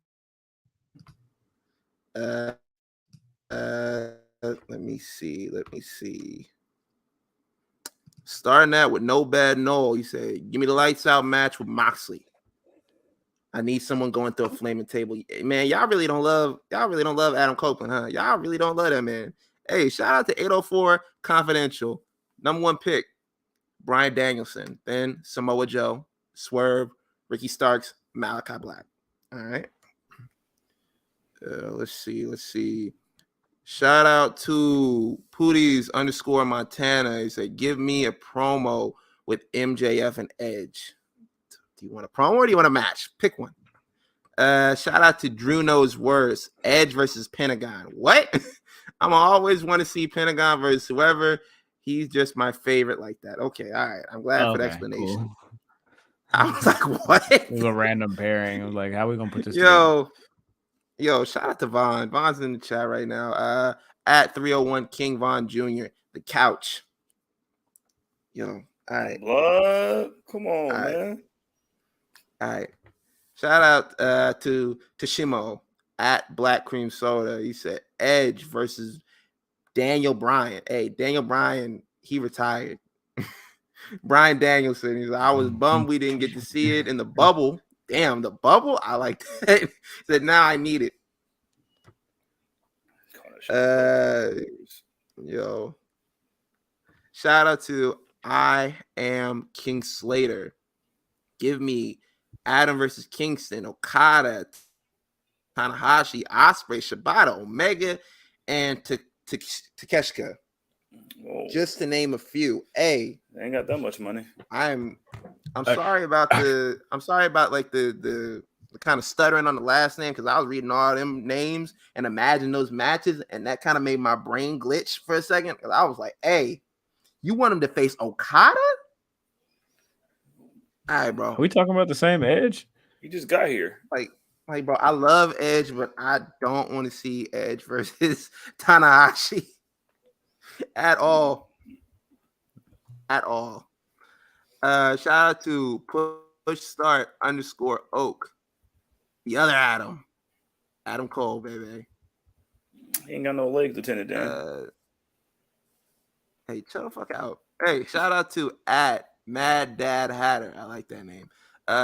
Let me see. Starting that with No Bad Noel, you said, give me the lights out match with Moxley. I need someone going through a flaming table. Man, y'all really don't love Adam Copeland, huh? Y'all really don't love that man. Hey, shout out to 804 Confidential. Number 1 pick, Bryan Danielson. Then Samoa Joe, Swerve, Ricky Starks, Malachi Black. All right. Let's see. Shout out to Pooties_Montana. He said, give me a promo with MJF and Edge. Do you want a promo or do you want a match? Pick one. Shout out to Drew Knows Worse. Edge versus Pentagon. What? I'm always want to see Pentagon versus whoever. He's just my favorite like that. Okay, all right. I'm glad for the explanation. Cool. I was like, what? It was a random pairing. I was like, how are we gonna put this together? Yo, shout out to Vaughn. Vaughn's in the chat right now. At 301 King Vaughn Jr., the couch. Yo, all right. What? Come on, man. All right. Shout out to Shimo at Black Cream Soda. He said Edge versus Daniel Bryan. Hey, Daniel Bryan, he retired. Bryan Danielson. He's like, I was bummed we didn't get to see it in the bubble. Damn, the bubble? I like that. He said, now I need it. Yo. Shout out to I Am King Slater. Give me Adam versus Kingston, Okada, Tanahashi, Ospreay, Shibata, Omega, and Takeshita. Just to name a few. They ain't got that much money. I'm sorry about the kind of stuttering on the last name, because I was reading all them names and imagining those matches, and that kind of made my brain glitch for a second, because I was like, hey, you want him to face Okada? All right, bro. Are we talking about the same Edge? He just got here. Like, bro, I love Edge, but I don't want to see Edge versus Tanahashi at all. Shout out to _Oak. The other Adam Cole, baby. He ain't got no legs to tend it down. Hey, chill the fuck out. Hey, shout out to at Mad Dad Hatter. I like that name.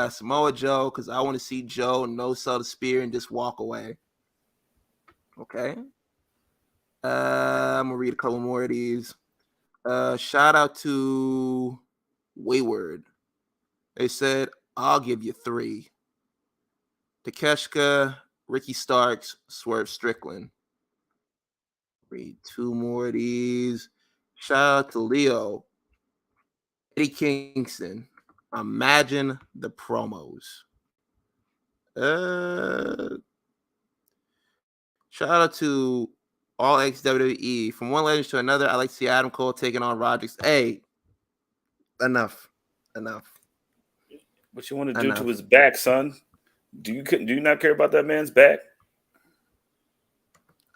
Samoa Joe, because I want to see Joe no sell the spear and just walk away. Okay. I'm gonna read a couple more of these. Shout out to Wayward. They said, I'll give you 3. Takeshita, Ricky Starks, Swerve Strickland. Read 2 more of these. Shout out to Leo. Eddie Kingston. Imagine the promos. Shout out to all ex-WWE. From one legend to another, I like to see Adam Cole taking on Roderick. Hey, enough. What you want to do to his back, son? Do you not care about that man's back?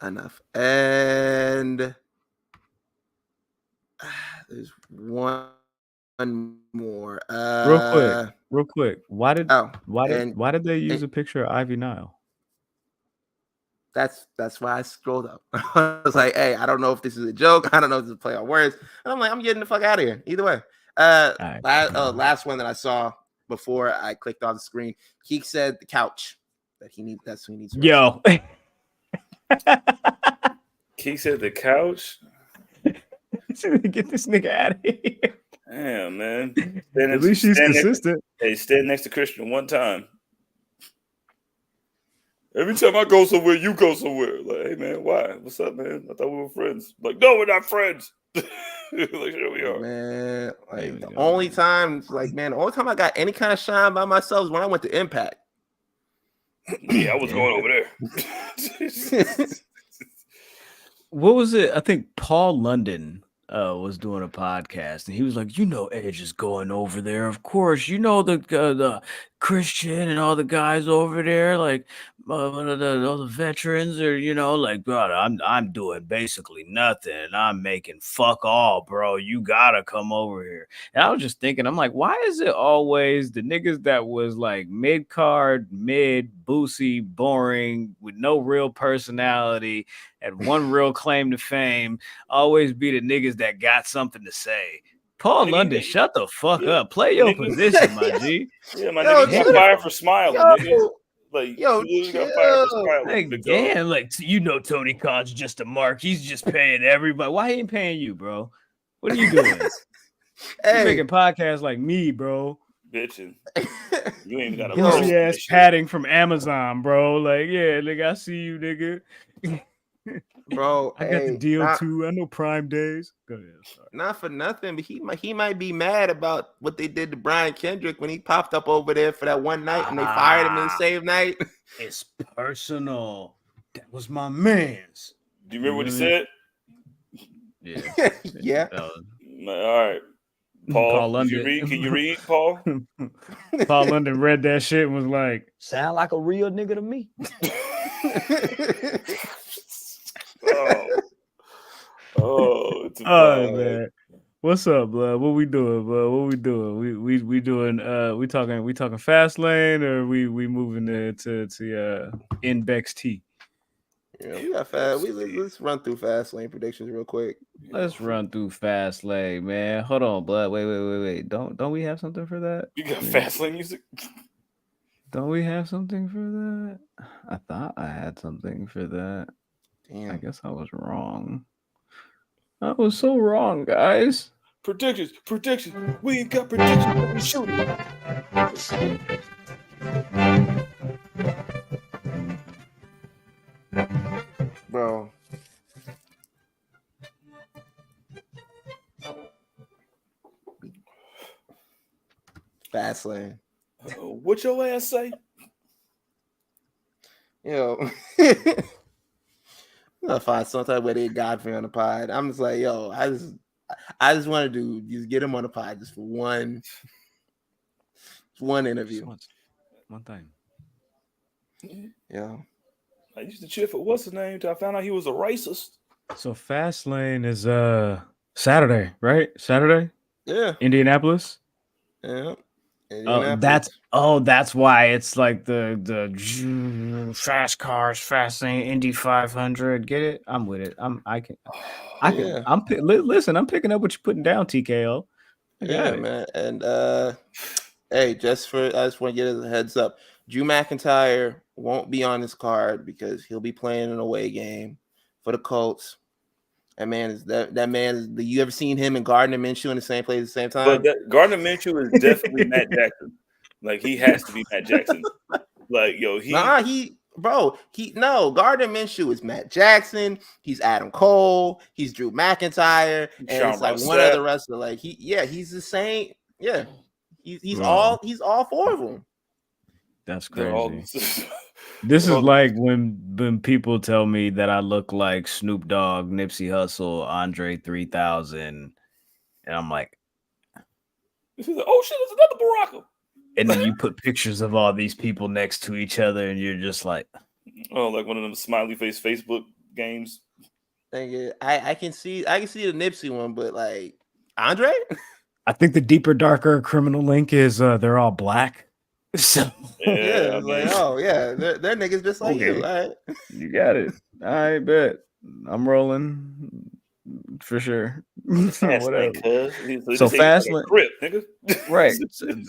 Enough. And there's one more. Real quick. Why did they use a picture of Ivy Nile? That's why I scrolled up. I was like, hey, I don't know if this is a joke. I don't know if this is a play on words. And I'm like, I'm getting the fuck out of here. Either way. Last one that I saw before I clicked on the screen. Keek said the couch that he needs. That's who he needs. Yo. Keith said the couch. Get this nigga out of here. Damn, man. At least she's consistent. Stand next to Christian one time. Every time I go somewhere, you go somewhere. Like, hey, man, why? What's up, man? I thought we were friends. Like, no, we're not friends. Like, sure we are. Man, like the only time I got any kind of shine by myself is when I went to Impact. Yeah, I was going over there. What was it? I think Paul London was doing a podcast, and he was like, Edge is going over there. Of course, the Christian and all the guys over there, like all the veterans are, like, bro, I'm doing basically nothing. I'm making fuck all, bro. You gotta come over here. And I was just thinking, I'm like, why is it always the niggas that was like mid-card, boosie, boring, with no real personality, had one real claim to fame, always be the niggas that got something to say? Paul London, shut the fuck up. Play your position, my G. Yeah, my nigga got fired for smiling, nigga. Like, yo, you got fired for smiling. Like, damn, like, Tony Khan's just a mark. He's just paying everybody. Why he ain't paying you, bro? What are you doing? Hey. You making podcasts like me, bro. Bitching. You ain't got a pussy ass padding from Amazon, bro. Like, yeah, nigga, I see you, nigga. Bro, I got the deal too. I know Prime Days. Go ahead. Sorry. Not for nothing, but he might be mad about what they did to Brian Kendrick when he popped up over there for that one night and they fired him in the same night. It's personal. That was my man's. Do you remember what he said? Yeah. Yeah. All right. Paul London. Can you read, Paul? Paul London read that shit and was like, sound like a real nigga to me. It's man. What's up, blood? What we doing, blood? What we doing? We doing we talking Fastlane, or we moving to NXT? Yeah, we got fast. Let's run through Fastlane predictions real quick. Let's run through Fastlane, man. Hold on, blood. Wait. Don't we have something for that? You got Fastlane music? Don't we have something for that? I thought I had something for that. Damn. I guess I was wrong. I was so wrong, guys. Predictions. We ain't got predictions. We shoot it. Bro. Fastlane. What your ass say? Yo. I'm gonna find some type of way they got me on the pod. I'm just like, yo, I just want to just get him on the pod just for one interview. One time. Yeah. I used to cheer for what's his name until I found out he was a racist. So Fastlane is Saturday, right? Saturday? Yeah. Indianapolis? Yeah. That's why it's like the fast cars, Fastlane, Indy 500. Get it? I'm with it. Listen, I'm picking up what you're putting down, TKO. Yeah, man. And hey, I just want to get a heads up. Drew McIntyre won't be on this card because he'll be playing an away game for the Colts. That man is. You ever seen him and Gardner Minshew in the same place at the same time? But Gardner Minshew is definitely Matt Jackson. Like, he has to be Matt Jackson. Like, yo, Gardner Minshew is Matt Jackson. He's Adam Cole. He's Drew McIntyre, and it's like one other wrestler. Like he's the same. Yeah, he's all four of them. That's crazy. This is like when people tell me that I look like Snoop Dogg, Nipsey Hussle, Andre 3000, and I'm like, oh shit, there's another Baraka. And then you put pictures of all these people next to each other, and you're just like, oh, like one of them smiley face Facebook games. I can see the Nipsey one, but like Andre, I think the deeper, darker criminal link is they're all black. So yeah, like, oh yeah, they're niggas just like you. All right, you got it. I bet I'm rolling. for sure. Fastlane, Whatever. cuz. So This ain't like a Fastlane, crib, nigga. right?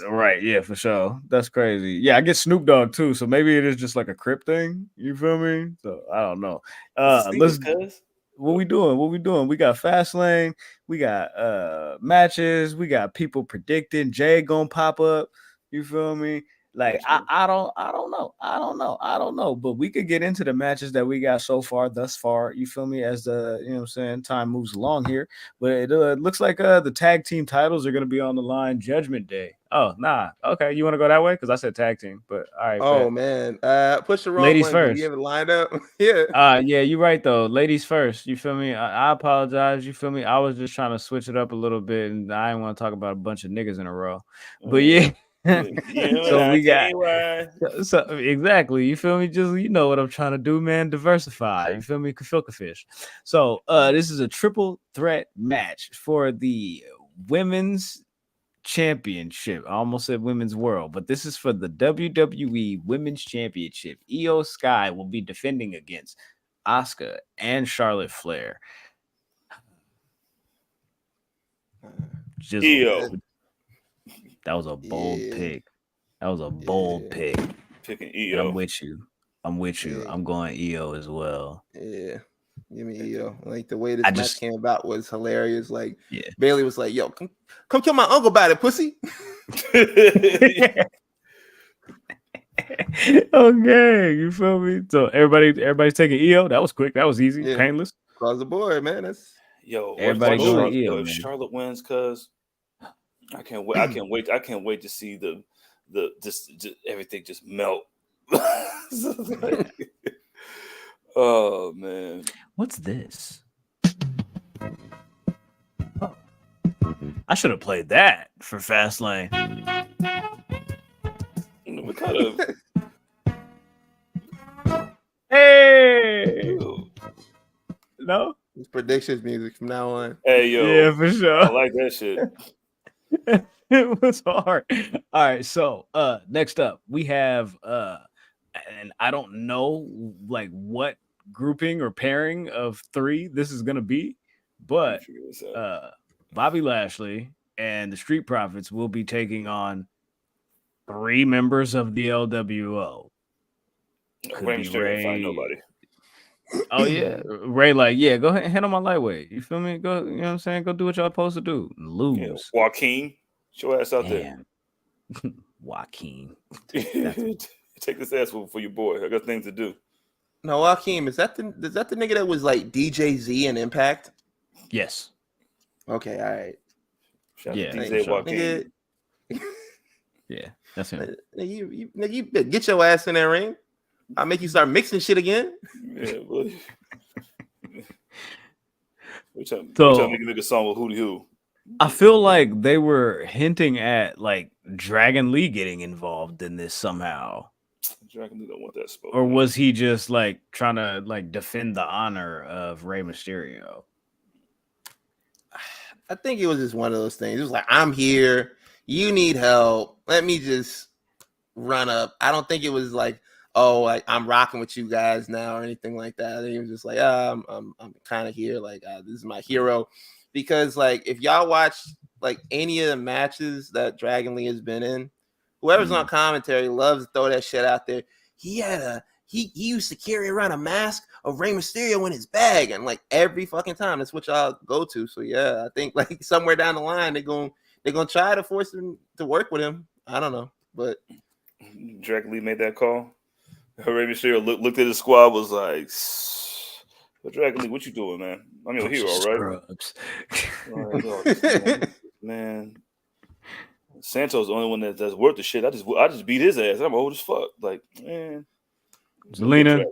Right, yeah, for sure. That's crazy. Yeah, I get Snoop Dogg too, so maybe it is just like a Crip thing. You feel me? So I don't know. Sneakers, Let's. cuz. What we doing? What we doing? We got Fastlane. We got matches. We got people predicting Jade gonna pop up. You feel me? Like I don't know. But we could get into the matches that we got so far, thus far. You feel me? As the you know what I'm saying time moves along here. But it looks like the tag team titles are gonna be on the line Judgment Day. Oh nah. Okay, you want to go that way? Because I said tag team, but all right. Oh Bet. man, push the wrong Ladies one. Do we first. have it lined up? Yeah. Yeah, you're right though. Ladies first. You feel me? I apologize. You feel me? I was just trying to switch it up a little bit, and I didn't want to talk about a bunch of niggas in a row. But yeah. So we got so exactly. You feel me? Just you know what I'm trying to do, man. Diversify. You feel me? Kafilka fish. So this is a triple threat match for the women's championship. I almost said women's world, but this is for the WWE Women's Championship. Io Sky will be defending against Asuka and Charlotte Flair. Just Io. that was a bold pick. That was a bold pick. Picking And Io. I'm with you. I'm going Io as well. Yeah. Give me Io. Like the way this match came about was hilarious. Like Bailey was like, "Yo, come kill my uncle about it, pussy." Okay, you feel me? So everybody's taking Io. That was quick. That was easy, painless. Across the board, man. That's everybody going Io. If Charlotte wins, cuz I can't wait. I can't wait to see the just everything just melt. Oh man, what's this? Oh. I should have played that for Fastlane. What kind of? Hey, no, it's predictions music from now on. Hey yo, yeah, for sure. I like that shit. It was hard. All right, so next up we have and I don't know like what grouping or pairing of three this is gonna be, but Bobby Lashley and the Street Profits will be taking on three members of the LWO. Rey Mysterio find nobody. Oh yeah, Ray. Like go ahead and handle my lightweight. You feel me? Go. You know what I'm saying? Go do what y'all supposed to do. Lose. Yeah, Joaquin, show ass out there. Joaquin, take this ass for your boy. I got things to do. No, Joaquin, is that the nigga that was like DJZ in Impact? Yes. Okay, all right. Shout out to DJ Joaquin. Yeah, that's him. You get your ass in that ring. I'll make you start mixing shit again. Yeah, boy. We trying to make a nigga song with Hootie Hoo. I feel like they were hinting at like Dragon Lee getting involved in this somehow. Dragon Lee don't want that spoke. Or was he just like trying to like defend the honor of Rey Mysterio? I think it was just one of those things. It was like, I'm here. You need help. Let me just run up. I don't think it was like, oh, like I'm rocking with you guys now or anything like that. I think it was just like, I'm kind of here. Like this is my hero. Because like if y'all watch like any of the matches that Dragon Lee has been in, whoever's on commentary loves to throw that shit out there. He used to carry around a mask of Rey Mysterio in his bag, and like every fucking time, that's what y'all go to. So yeah, I think like somewhere down the line they're gonna try to force him to work with him. I don't know, but Dragon Lee made that call. Rey Mysterio looked at his squad, was like, "But Dragon Lee, what you doing, man? I'm your hero, right?" Man. Santos the only one that's worth the shit. I just beat his ass. I'm old as fuck. Like, man. Zelina,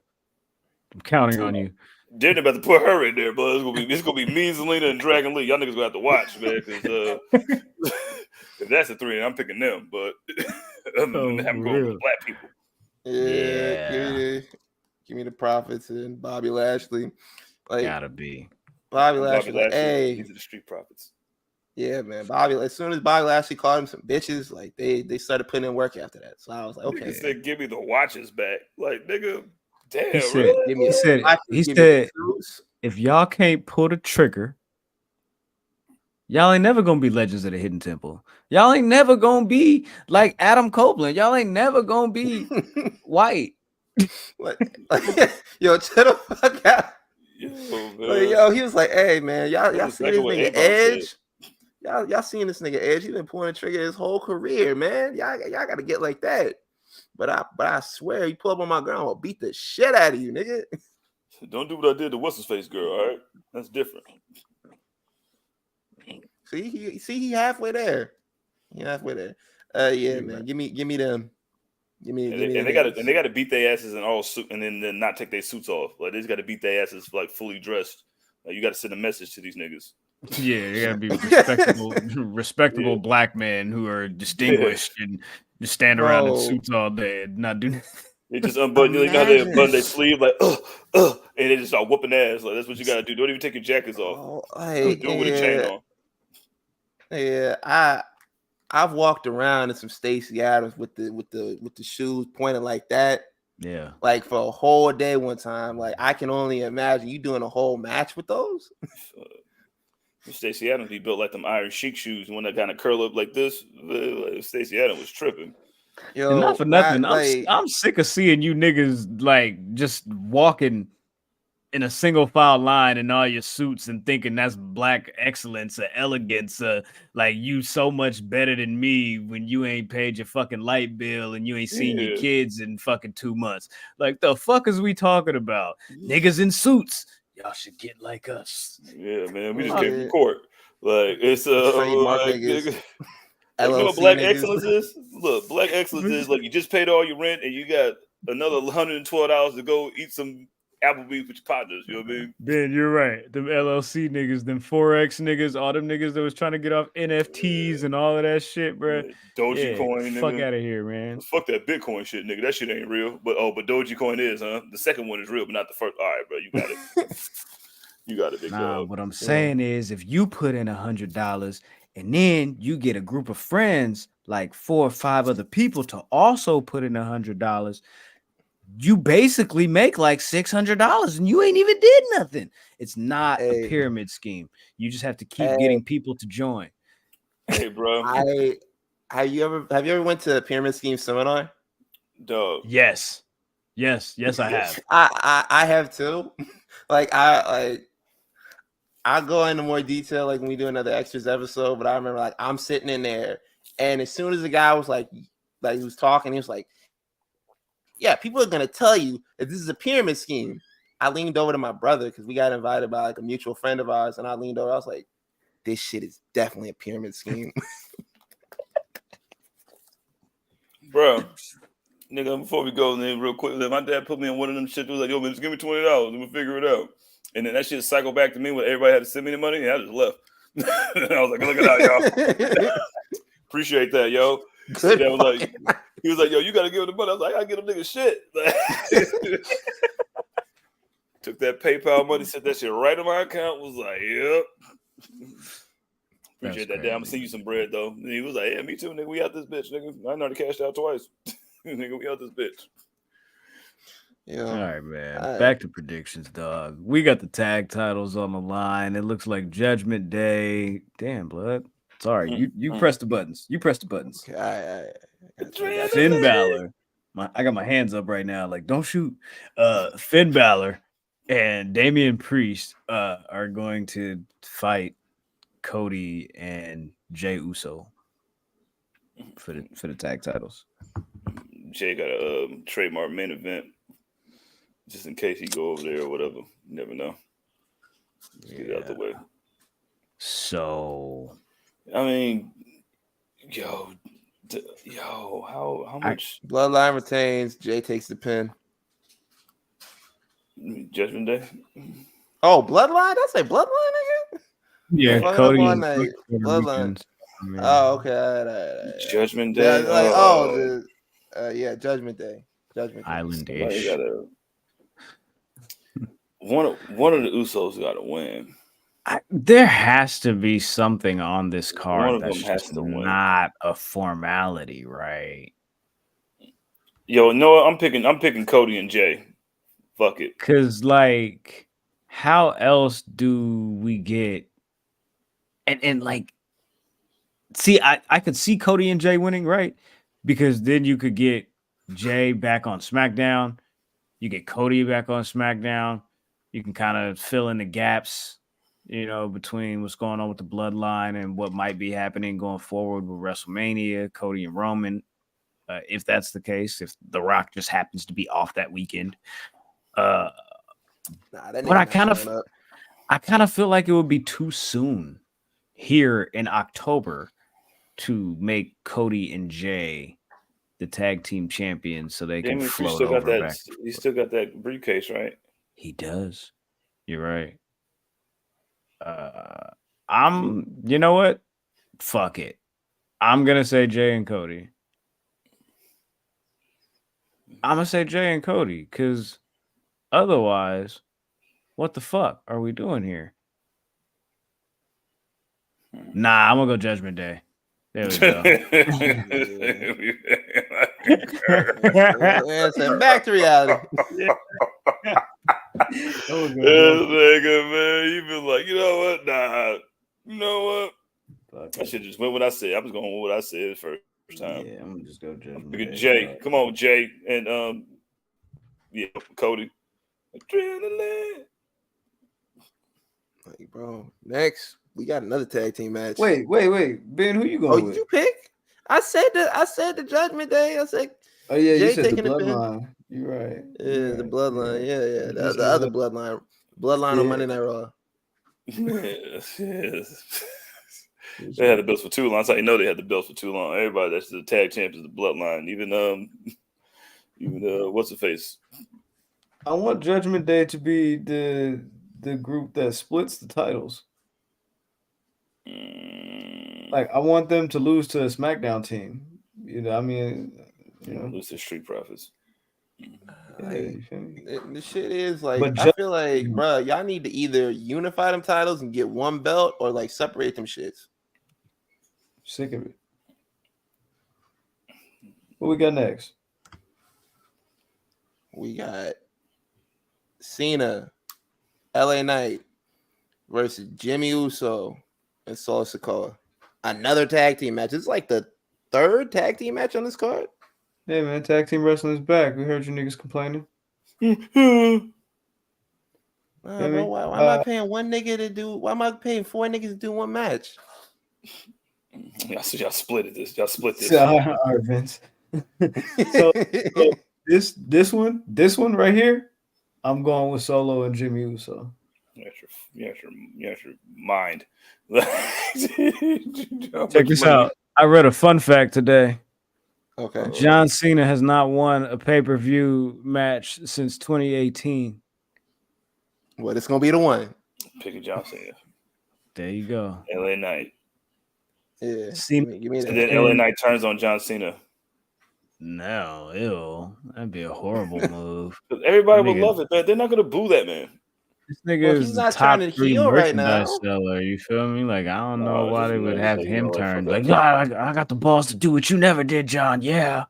I'm counting on you. They're about to put her in there, but it's gonna be me, Zelina, and Dragon Lee. Y'all niggas gonna have to watch, man, because if that's a three, I'm picking them. But I'm going with black people. Yeah. Give me the Profits and Bobby Lashley. Like, gotta be Bobby Lashley. Like, hey, these are the Street Profits. Yeah, man. Bobby. As soon as Bobby Lashley called him some bitches, like they started putting in work after that. So I was like, okay. He said, "Give me the watches back." Like, nigga, damn. He said, really? he if y'all can't pull the trigger, y'all ain't never gonna be legends of the Hidden Temple. Y'all ain't never gonna be like Adam Copeland. Y'all ain't never gonna be white. Yo, chill the fuck out. Yo, He was like, hey man, y'all see this nigga Edge? Y'all seen this nigga Edge? He been pulling the trigger his whole career, man. Y'all gotta get like that. But I swear, you pull up on my girl, I'll beat the shit out of you, nigga. Don't do what I did to what's his face girl, all right? That's different. See, he halfway there. He halfway there. Yeah, man. Give me them. Give me. They gotta beat their asses in all suit and then not take their suits off. Like they just gotta beat their asses like fully dressed. Like you gotta send a message to these niggas. Yeah, you gotta be respectable black men who are distinguished and just stand around in suits all day and not do nothing. They just unbutton. You know how they unbutton their sleeve like and they just start whooping ass. Like that's what you gotta do. Don't even take your jackets off. Do it with a chain on. Yeah, I've walked around in some Stacey Adams with the shoes pointed like that. Yeah, like for a whole day one time. Like I can only imagine you doing a whole match with those. Stacey Adams be built like them Iron Sheik shoes, one that kind of curl up like this. Stacey Adams was tripping. Yo, and not for nothing. I'm sick of seeing you niggas like just walking in a single file line in all your suits and thinking that's black excellence or elegance. Like you so much better than me when you ain't paid your fucking light bill and you ain't seen your kids in fucking 2 months. Like the fuck is we talking about? Niggas in suits. Y'all should get like us. Yeah, man. We just came from court. Like it's you know what black excellence is? Look, black excellence is like you just paid all your rent and you got another $112 to go eat some Applebee's with your partners. You know what I mean? Ben, you're right. Them LLC niggas, them Forex niggas, all them niggas that was trying to get off NFTs and all of that shit, bro. Dogecoin, fuck out of here, man. Fuck that Bitcoin shit, nigga. That shit ain't real. But Dogecoin is, huh? The second one is real, but not the first. All right, bro, you got it. You got it, big dog. What I'm saying is, if you put in $100 and then you get a group of friends, like 4 or 5 other people, to also put in $100. You basically make like $600 and you ain't even did nothing. It's not a pyramid scheme. You just have to keep getting people to join. Hey, bro. Have you ever went to a pyramid scheme seminar? Dog. Yes, I have. I have too. Like I'll go into more detail like when we do another extras episode, but I remember like I'm sitting in there and as soon as the guy was like he was talking, he was like, yeah, people are gonna tell you that this is a pyramid scheme. I leaned over to my brother because we got invited by like a mutual friend of ours, and I leaned over. I was like, "This shit is definitely a pyramid scheme." Bro, nigga, before we go, then real quick, my dad put me on one of them shit. Was like, "Yo, man, just give me $20 and we'll figure it out." And then that shit cycled back to me when everybody had to send me the money, and I just left. And I was like, "Look at that, y'all. Appreciate that, yo." He was like, "Yo, you gotta give him the money." I was like, "I gotta give them niggas shit." Took that PayPal money, set that shit right in my account. Was like, "Yep." Appreciate that. Damn, I'm gonna send you some bread though. And he was like, "Yeah, me too, nigga. We out this bitch, nigga. I already cashed out twice, nigga. We out this bitch." Yeah. All right, man. Back to predictions, dog. We got the tag titles on the line. It looks like Judgment Day. Damn, blood. Sorry, you press the buttons. You press the buttons. Okay, Finn Balor. I got my hands up right now. Like, don't shoot. Finn Balor and Damian Priest are going to fight Cody and Jey Uso for the tag titles. Jay got a trademark main event just in case he go over there or whatever. You never know. Just get it out the way. So, I mean, yo, how much? Bloodline retains. Jay takes the pin. Judgment Day. Oh, Bloodline. That's a Bloodline, nigga. Yeah, Cody and Bloodline. Oh, okay. All right. Judgment Day. Yeah, Judgment Day. Island-ish. One of the Usos got to win. There has to be something on this card that's just not a formality, right? Yo, no, I'm picking Cody and Jay. Fuck it. Cause like, how else do we get and like see I could see Cody and Jay winning, right? Because then you could get Jay back on SmackDown, you get Cody back on SmackDown, you can kind of fill in the gaps, between what's going on with the bloodline and what might be happening going forward with WrestleMania, Cody and Roman. If that's the case, if The Rock just happens to be off that weekend. That But nigga not showing up. I kind of feel like it would be too soon here in October to make Cody and Jay the tag team champions so they can Damien Priest float still got over that. back. He still got that briefcase, right? He does. You're right. You know what? Fuck it. I'm gonna say Jay and Cody. I'm gonna say Jay and Cody because otherwise, what the fuck are we doing here? Nah, I'm gonna go Judgment Day. There we go. Listen, back to reality. Nigga, man, you been like, you know what? Nah, you know what? I should just went what I said. I was going with what I said the first time. Yeah, I'm gonna just go Judgment Look at Day. Jay. Come on, Jay, and Cody. Adrenaline. Like, bro, next we got another tag team match. Wait, Ben, who you going with? You pick? I said the Judgment Day. I said, Oh yeah, Jay you said the taking the pin. bloodline. You're right. Yeah, the bloodline. Yeah. The other bloodline. Bloodline on Monday Night Raw. Yes. They had the belts for too long. That's how you know they had the belts for too long. Everybody that's the tag champions, the bloodline. Even what's the face? I want Judgment Day to be the group that splits the titles. Like I want them to lose to a SmackDown team. Lose to Street Profits. The shit is like, I feel like, bro, y'all need to either unify them titles and get one belt or like separate them shits. Sick of it. What we got next? We got Cena, LA Knight versus Jimmy Uso and Solo Sikoa. Another tag team match. It's like the third tag team match on this card. Hey man, tag team wrestling is back. We heard you niggas complaining. Bro, why am I paying one nigga to do? Why am I paying four niggas to do one match? Y'all split this. Y'all split this. All right, Vince. so this one right here, I'm going with Solo and Jimmy Uso. You have your mind. Check this out. I read a fun fact today. Okay. John Cena has not won a pay-per-view match since 2018. Well, it's gonna be the one. Picking John Cena. There you go. LA Knight. Yeah. Cena. Give me that. And then LA Knight turns on John Cena. No, ew. That'd be a horrible move. Everybody would love it, man. They're not gonna boo that man. This nigga is he's the not top turning 3 heel right merchandise now. seller. You feel me? Like, I don't know why they would have him turn. Like, that. I got the balls to do what you never did, John. Yeah.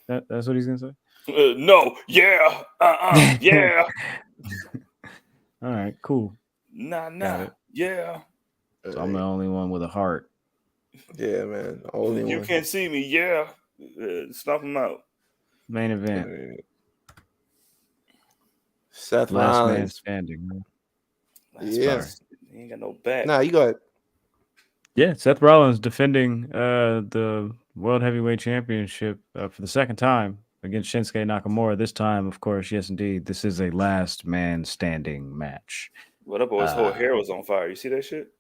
That's what he's going to say? No. Yeah. Yeah. All right, cool. Nah. Yeah. So I'm the only one with a heart. Yeah, man. Only you one. can't see me. Yeah. Snuff him out. Main event. Seth Last Rollins. man standing. Man. Yes. He ain't got no back. Nah, you go ahead. Yeah, Seth Rollins defending the World Heavyweight Championship for the second time against Shinsuke Nakamura. This time, of course, yes, indeed, this is a last man standing match. What up? His whole hair was on fire. You see that shit?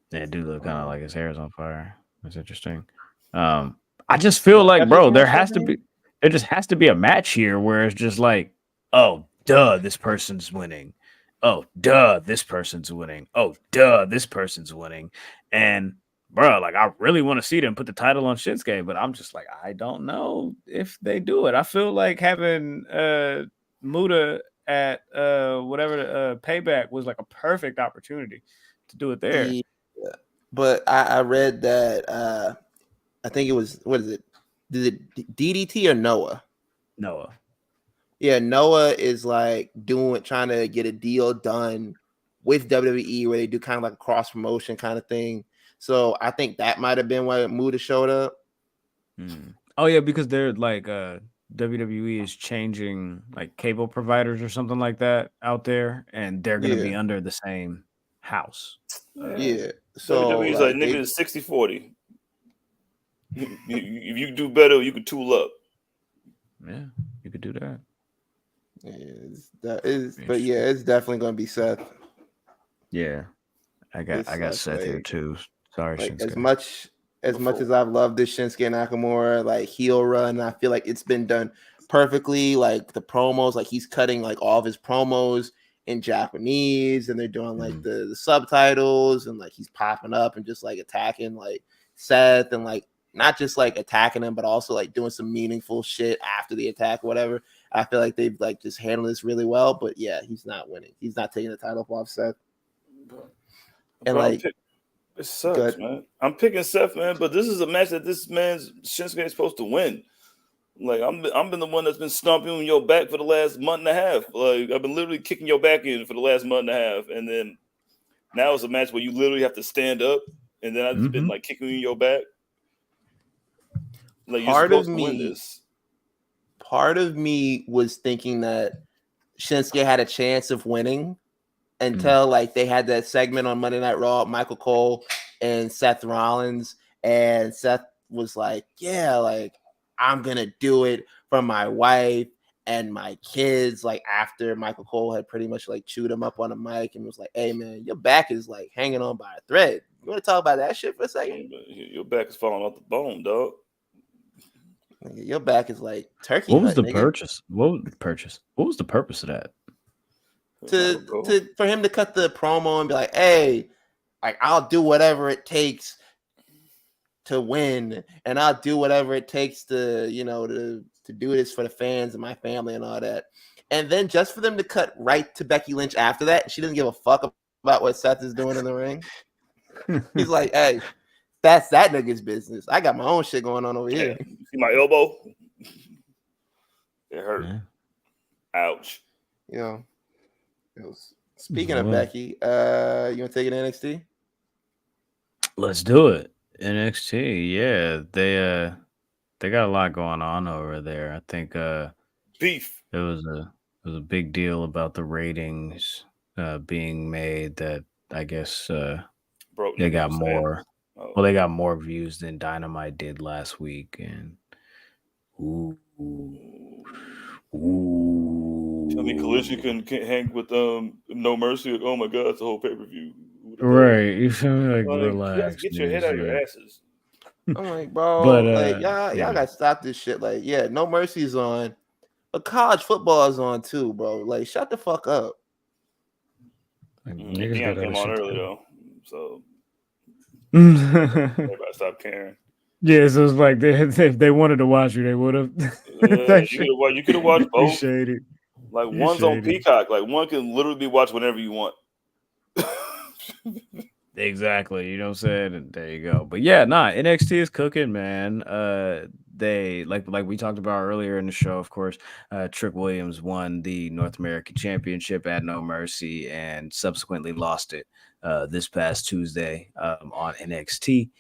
Yeah, it do look kind of like his hair is on fire. That's interesting. I just feel like, bro, there just has to be a match here where it's just like, oh, duh, this person's winning. Oh, duh, this person's winning. Oh, duh, this person's winning. And, bro, like, I really want to see them put the title on Shinsuke, but I'm just like, I don't know if they do it. I feel like having Muda at whatever Payback was like a perfect opportunity to do it there. Yeah. But I read that I think it was, what is it? Is it DDT or Noah? Noah. Yeah, Noah is like trying to get a deal done with WWE where they do kind of like a cross promotion kind of thing. So I think that might have been why Muda showed up. Oh yeah, because they're like WWE is changing like cable providers or something like that out there, and they're gonna be under the same house. Yeah. So WWE's like nigga is 60-40. If you do better, you can tool up. Yeah, you could do that. But yeah, it's definitely gonna be Seth. Yeah, I got Seth here too. Sorry, like, Shinsuke. As much as I've loved this Shinsuke Nakamura like heel run, I feel like it's been done perfectly. Like the promos, like he's cutting like all of his promos in Japanese, and they're doing like the subtitles, and like he's popping up and just like attacking like Seth, and like not just like attacking him, but also like doing some meaningful shit after the attack or whatever. I feel like they've like just handled this really well. But yeah, he's not winning. He's not taking the title off Seth. And like. It sucks, man. I'm picking Seth, man, but this is a match that this man's Shinsuke is supposed to win. Like I'm been the one that's been stomping your back for the last month and a half. Like I've been literally kicking your back in for the last month and a half, and then now it's a match where you literally have to stand up, and then I've just been like kicking you in your back. Like you're supposed to win this. Part of me was thinking that Shinsuke had a chance of winning until like they had that segment on Monday Night Raw, Michael Cole and Seth Rollins, and Seth was like, yeah, like I'm gonna do it for my wife and my kids. Like after Michael Cole had pretty much like chewed him up on a mic and was like, hey man, your back is like hanging on by a thread. You want to talk about that shit for a second? Your back is falling off the bone, dog. Your back is like turkey. What was the purchase? What was the purpose of that? For him to cut the promo and be like, hey, like I'll do whatever it takes to win, and I'll do whatever it takes to, you know, to do this for the fans and my family and all that. And then just for them to cut right to Becky Lynch after that, she doesn't give a fuck about what Seth is doing in the ring. He's like, hey, that's that nigga's business. I got my own shit going on over here. See my elbow? It hurt. Yeah. Ouch. You know. Speaking of Becky, you want to take it to NXT? Let's do it. NXT, yeah, they got a lot going on over there. I think beef. It was a big deal about the ratings being made that I guess they got more. Well, they got more views than Dynamite did last week, and I mean, Collision couldn't hang with No Mercy. Like, oh my god, it's a whole pay-per-view. Right, you feel me? Like relax. Get your head out of your asses. I'm like, bro, like y'all gotta stop this shit. Like, yeah, No Mercy's on, but college football is on too, bro. Like, shut the fuck up. Deion came on early though, so everybody stopped caring. Yeah, so it's like if they wanted to watch you, they would have. You could have watched both. Shady. Like one's on Peacock. Like one can literally be watched whenever you want. Exactly. You know what I'm saying? And there you go. But yeah, NXT is cooking, man. They like we talked about earlier in the show, of course. Trick Williams won the North American Championship at No Mercy and subsequently lost it this past Tuesday on NXT.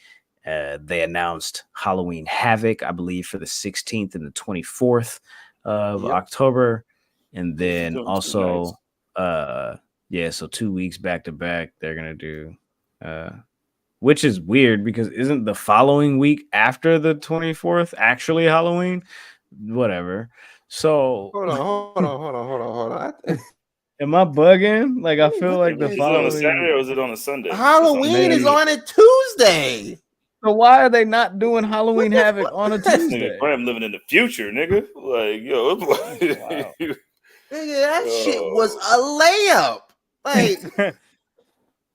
They announced Halloween Havoc, I believe, for the 16th and the 24th of October. And then also, so 2 weeks back to back, they're going to do, which is weird because isn't the following week after the 24th actually Halloween? Whatever. So hold on. Am I bugging? Like, I feel like the following. Is it on a Saturday or is it on a Sunday? Halloween is on a Tuesday. So why are they not doing Halloween Havoc on a Tuesday? I'm living in the future, nigga. Like, yo, wow. Nigga, that shit was a layup. Like,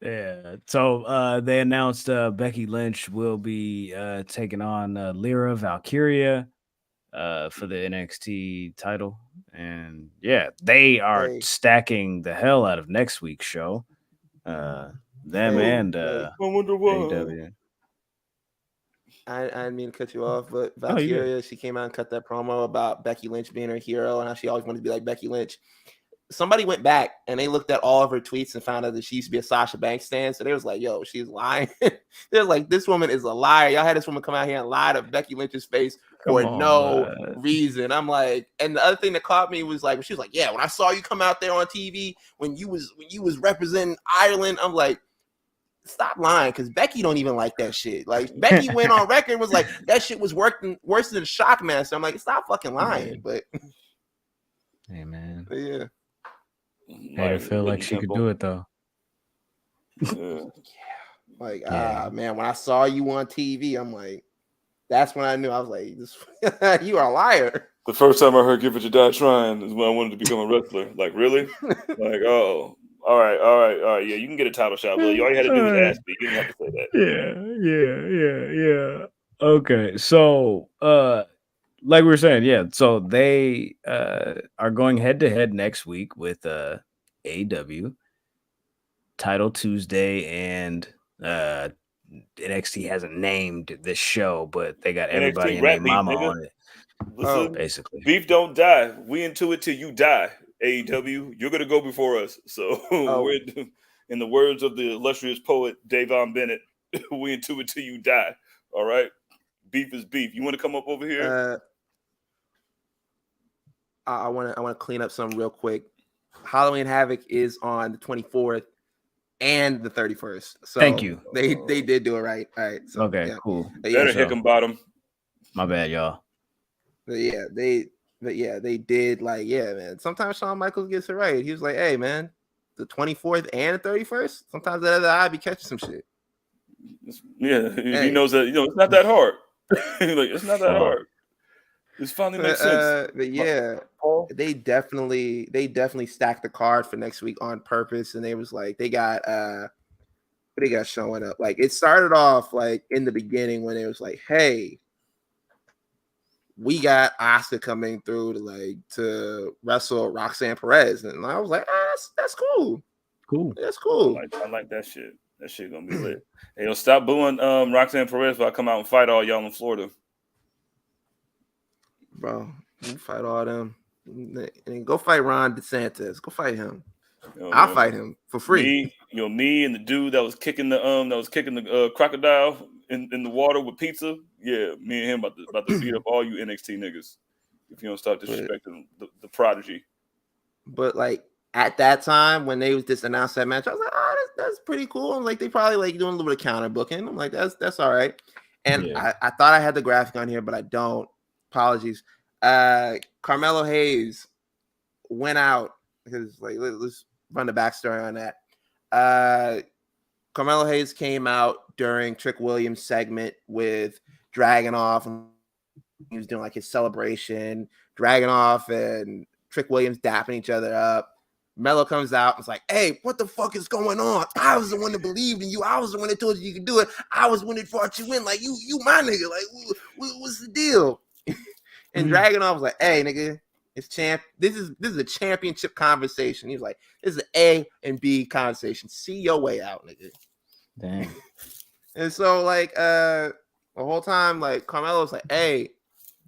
yeah. So they announced Becky Lynch will be taking on Lyra Valkyria for the NXT title, and yeah, they are stacking the hell out of next week's show. I wonder why. AEW. I didn't mean to cut you off, but Oh, you good. Valkyria, she came out and cut that promo about Becky Lynch being her hero and how she always wanted to be like Becky Lynch. Somebody went back and they looked at all of her tweets and found out that she used to be a Sasha Banks stan. So they was like, yo, she's lying. They're like, this woman is a liar. Y'all had this woman come out here and lie to Becky Lynch's face for no reason. I'm like, and the other thing that caught me was like, she was like, yeah, when I saw you come out there on TV when you was representing Ireland, I'm like, stop lying, because Becky don't even like that shit. Like Becky went on record and was like, that shit was worse than Shockmaster. I'm like, stop fucking lying. But hey man, yeah. Made her feel like she could do it though. Yeah. Like, Yeah. man, when I saw you on TV, I'm like, that's when I knew. I was like, this, you are a liar. The first time I heard "Give It Your Die Trying" is when I wanted to become a wrestler. Like, really? Like, oh, all right. Yeah, you can get a title shot, but all you had to do was ask me. You didn't have to say that. Yeah. Okay, so like we were saying, yeah. So they are going head to head next week with AEW Title Tuesday, and NXT hasn't named this show, but they got everybody and their mama on it. Listen, basically, beef don't die. We into it till you die. AEW, you're gonna go before us. So we're, in the words of the illustrious poet Davon Bennett, we into it till you die. All right, beef is beef. You want to come up over here? I want to clean up something real quick. Halloween Havoc is on the 24th and the 31st. So thank you. They did do it right. All right. So, okay, yeah. cool. Better Hickenbottom. My bad, y'all. But they did, like, yeah, man. Sometimes Shawn Michaels gets it right. He was like, hey, man, the 24th and the 31st. Sometimes the other eye be catching some shit. Yeah, he knows that. It's not that hard. Like, it's not that hard. This finally makes sense. But yeah, they definitely stacked the card for next week on purpose, and they was like, they got showing up. Like, it started off like in the beginning when it was like, hey, we got Asuka coming through to wrestle Roxanne Perez, and I was like, that's cool. That's cool. I like that shit. That shit gonna be lit. Hey, stop booing Roxanne Perez while I come out and fight all y'all in Florida. Bro, you fight all them. And go fight Ron DeSantis. Go fight him. I'll fight him for free. Me and the dude that was kicking the crocodile in the water with pizza. Yeah, me and him about to beat up all you NXT niggas if you don't start disrespecting the prodigy. But like at that time when they was just announced that match, I was like, that's pretty cool. I'm like, they probably like doing a little bit of counter booking. I'm like, that's all right. And I thought I had the graphic on here, but I don't. Apologies. Carmelo Hayes went out because, like, let's run the backstory on that. Carmelo Hayes came out during Trick Williams' segment with Dragunov, and he was doing like his celebration. Dragunov and Trick Williams dapping each other up. Melo comes out and is like, hey, what the fuck is going on? I was the one that believed in you. I was the one that told you could do it. I was the one that brought you in. Like, you my nigga. Like, what's the deal? And Dragunov was like, hey, nigga, it's this is a championship conversation. He was like, this is an A and B conversation. See your way out, nigga. Dang. And so, like, the whole time, like, Carmelo was like, hey,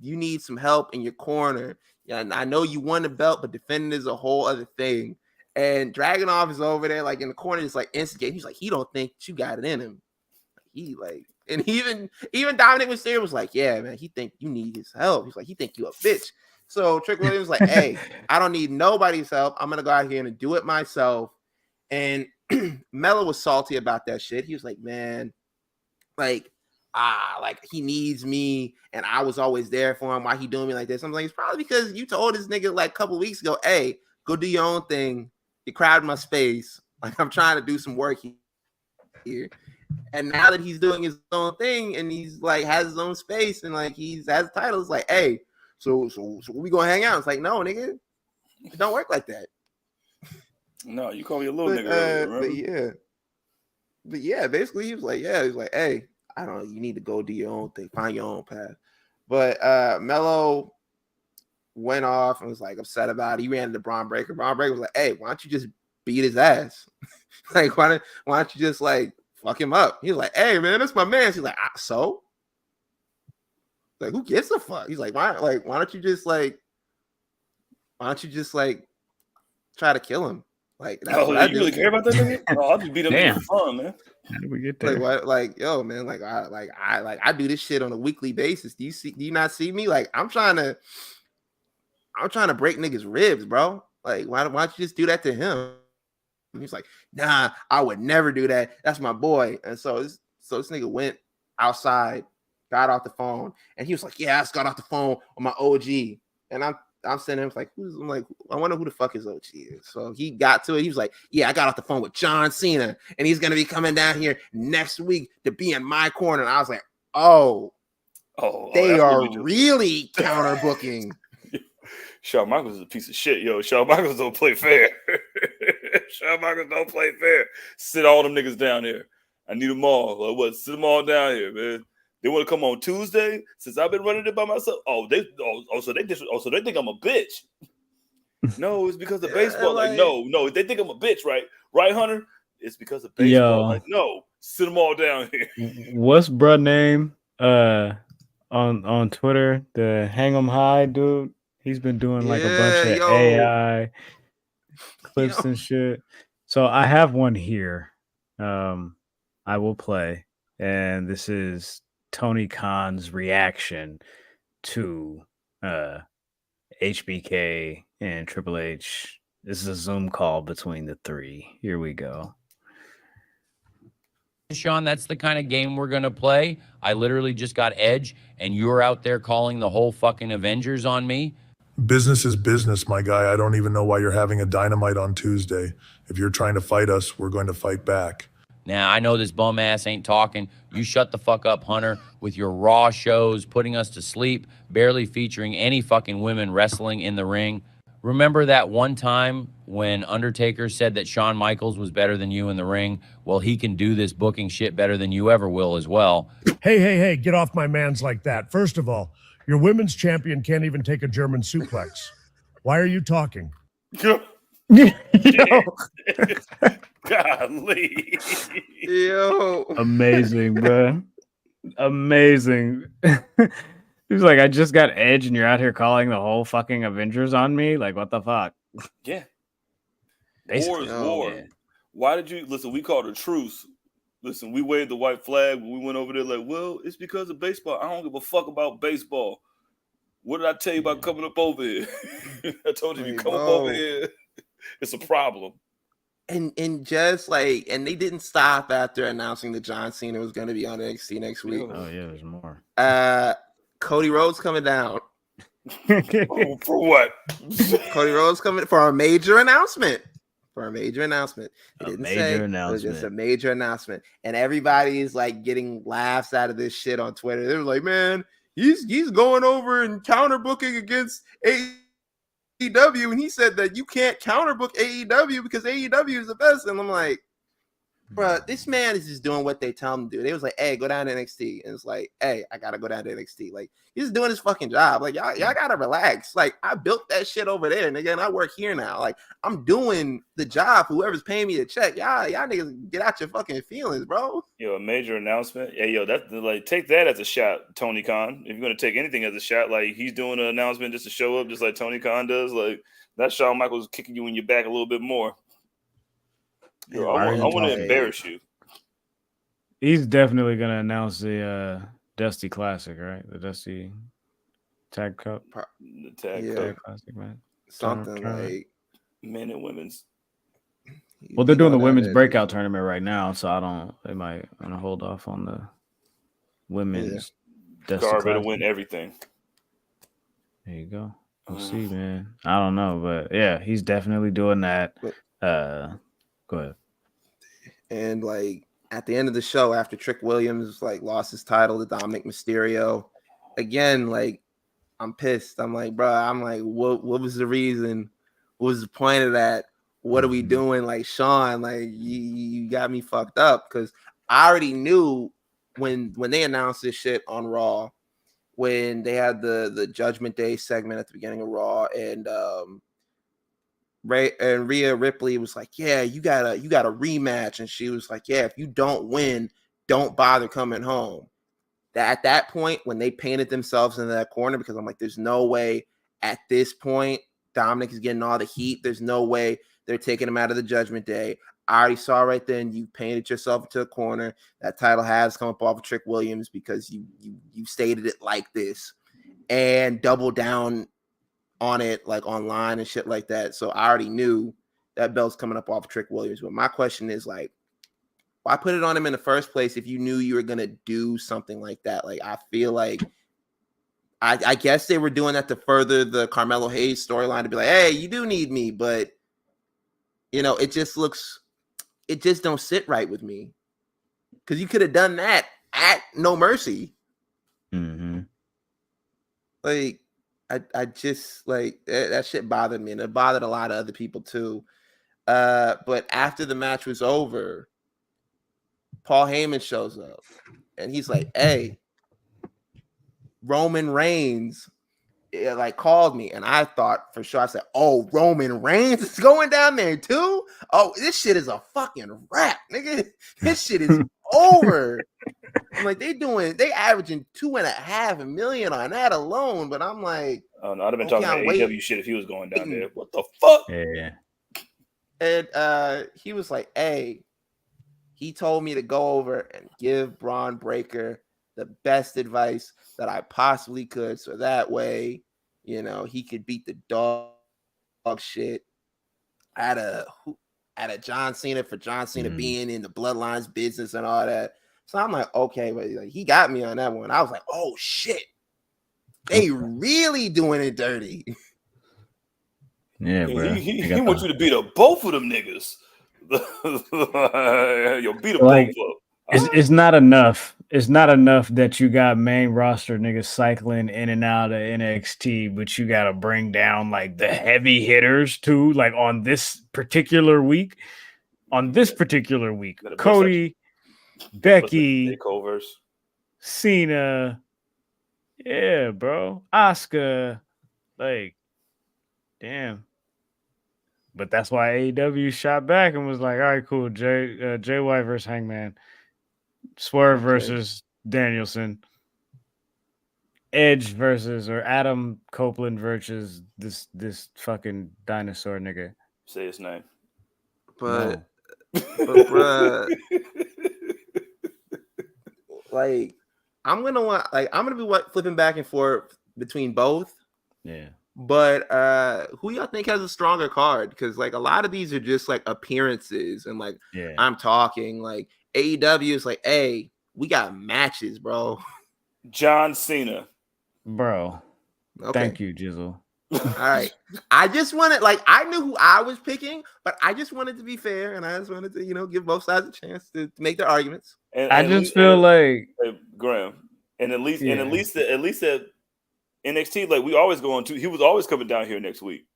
you need some help in your corner. Yeah, I know you won the belt, but defending is a whole other thing. And Dragunov is over there, like, in the corner, just like instigating. He's like, he don't think you got it in him. He like, and even Dominic Mysterio was like, yeah, man, he think you need his help. He's like, he think you a bitch. So Trick Williams was like, hey, I don't need nobody's help. I'm gonna go out here and do it myself. And Melo was salty about that shit. He was like, man, like he needs me, and I was always there for him. Why he doing me like this? I'm like, it's probably because you told this nigga like a couple weeks ago, hey, go do your own thing. You crowded my space. Like, I'm trying to do some work here. And now that he's doing his own thing and he's like has his own space and like he's has titles, like, hey, so we gonna hang out? It's like, no, nigga, it don't work like that. No, you call me a little nigga earlier, but yeah, basically he was like, hey, I don't know, you need to go do your own thing, find your own path. But Melo went off and was like upset about it. He ran into Braun Breaker. Braun Breaker was like, hey, why don't you just beat his ass? Like, why don't you just like fuck him up? He was like, hey, man, that's my man. He's like, so? Like, who gives a fuck? He's like, why don't you just try to kill him? Like, that's what I you do. really care about that nigga? Oh, I'll just beat him Damn. for fun, man. How did we get there? Like what? Like, yo, man, I do this shit on a weekly basis. Do you not see me? Like, I'm trying to break niggas' ribs, bro. Like, why don't you just do that to him? And he's like, nah, I would never do that. That's my boy. And so this nigga went outside, got off the phone, and he was like, yeah, I just got off the phone with my OG. And I'm sending him like, I'm like, I wonder who the fuck his OG is. So he got to it. He was like, yeah, I got off the phone with John Cena, and he's gonna be coming down here next week to be in my corner. And I was like, they are really counter booking. Shawn Michaels is a piece of shit, yo. Shawn Michaels don't play fair. Shawn Michaels don't play fair. Sit all them niggas down here. I need them all. Like, what? Sit them all down here, man. They want to come on Tuesday since I've been running it by myself. So they think I'm a bitch. No, it's because of baseball. Like, no, they think I'm a bitch, right? Right, Hunter? It's because of baseball. Yo. Like, no, sit them all down here. What's bruh name on Twitter? The Hang 'em High dude. He's been doing like a bunch of AI clips and shit. So I have one here. I will play, and this is Tony Khan's reaction to HBK and Triple H. This is a Zoom call between the three. Here we go. Sean, that's the kind of game we're going to play. I literally just got Edge, and you're out there calling the whole fucking Avengers on me. Business is business, my guy. I don't even know why you're having a Dynamite on Tuesday. If you're trying to fight us, we're going to fight back. Now, I know this bum ass ain't talking. You shut the fuck up, Hunter, with your Raw shows, putting us to sleep, barely featuring any fucking women wrestling in the ring. Remember that one time when Undertaker said that Shawn Michaels was better than you in the ring? Well, he can do this booking shit better than you ever will as well. Hey, get off my mans like that. First of all, your women's champion can't even take a German suplex. Why are you talking? Golly. Yo. Amazing, bro. Amazing. He's like, I just got Edge and you're out here calling the whole fucking Avengers on me? Like, what the fuck? Yeah. Basically, War is war. Yeah. Why did you listen? We called a truce. Listen, we waved the white flag when we went over there. Like, well, it's because of baseball. I don't give a fuck about baseball. What did I tell you about coming up over here? I told you, if you come up over here, it's a problem. And just like, and they didn't stop after announcing that John Cena was going to be on NXT next week. Oh yeah, there's more. Cody Rhodes coming down. For what? Cody Rhodes coming for a major announcement. They didn't say it was just a major announcement, and everybody's like getting laughs out of this shit on Twitter. They were like, "Man, he's going over and counter booking against AEW," and he said that you can't counter book AEW because AEW is the best. And I'm like, bro, this man is just doing what they tell him to do. They was like, hey, go down to NXT. And it's like, hey, I gotta go down to NXT. Like, he's doing his fucking job. Like, y'all gotta relax. Like, I built that shit over there, and again, I work here now. Like, I'm doing the job. Whoever's paying me to check. Y'all niggas get out your fucking feelings, bro. Yo, a major announcement. Hey, yo, that like take that as a shot, Tony Khan. If you're gonna take anything as a shot, like he's doing an announcement just to show up, just like Tony Khan does. Like that Shawn Michaels kicking you in your back a little bit more. Yo, I want to embarrass you. He's definitely gonna announce the Dusty Classic, right? The Dusty Tag Cup. The Tag Cup Classic, man. Something like men and women's. Well, they're doing the women's breakout tournament right now, so they might want to hold off on the women's. Dusty Carver to Classic. win everything. There you go. We'll see, man. I don't know, but yeah, he's definitely doing that. Go ahead. And like at the end of the show, after Trick Williams like lost his title to Dominic Mysterio, again, like I'm pissed. I'm like, bro, what was the reason? What was the point of that? What are we doing? Like, Sean, like you got me fucked up, because I already knew when they announced this shit on Raw, when they had the Judgment Day segment at the beginning of Raw, and Rhea Ripley was like, yeah, you got a rematch, and she was like, yeah, if you don't win, don't bother coming home. at that point when they painted themselves into that corner, because I'm like, there's no way at this point Dominic is getting all the heat. There's no way they're taking him out of the Judgment Day. I already saw right then you painted yourself into a corner. That title has come up off of Trick Williams because you stated it like this and doubled down on it like online and shit like that. So I already knew that belt's coming up off of Trick Williams. But my question is like, why put it on him in the first place if you knew you were gonna do something like that? Like, I feel like I guess they were doing that to further the Carmelo Hayes storyline to be like, hey, you do need me, but you know, it just don't sit right with me. Because you could have done that at No Mercy. Mm-hmm. Like, I just like that shit bothered me, and it bothered a lot of other people too. But after the match was over, Paul Heyman shows up and he's like, hey, Roman Reigns like called me, and I thought for sure, I said, oh, Roman Reigns is going down there too? Oh, this shit is a fucking wrap, nigga. This shit is over. I'm like, they averaging 2.5 million on that alone, but I'm like, oh no, I'd have been okay, talking about AEW shit if he was going down there. What the fuck? Yeah. And he was like, hey, he told me to go over and give Braun Breaker the best advice that I possibly could, so that way, you know, he could beat the dog shit at a John Cena for John Cena being in the Bloodlines business and all that. So I'm like, okay, but like, he got me on that one. I was like, oh shit, they really doing it dirty. Yeah, bro. He wants you to beat up both of them niggas. Yo, beat them Like, both up. It's not enough. It's not enough that you got main roster niggas cycling in and out of NXT, but you got to bring down like the heavy hitters too. Like on this particular week, Cody, Becky, takeovers, Cena, yeah, bro, Asuka, like, damn. But that's why AEW shot back and was like, all right, cool, Jay White versus Hangman. Swerve versus Danielson, Edge versus or Adam Copeland versus this fucking dinosaur nigga. Say his name. But bruh, like I'm gonna be flipping back and forth between both. Yeah. But who y'all think has a stronger card? Because like a lot of these are just like appearances, and like I'm talking like AEW is like, hey, we got matches, bro. John Cena, bro. Okay. Thank you, Jizzle. All right, I just wanted I knew who I was picking, but I just wanted to be fair, and I just wanted to give both sides a chance to make their arguments. And I just feel like Graham, and at least at NXT, like we always go on to, he was always coming down here next week.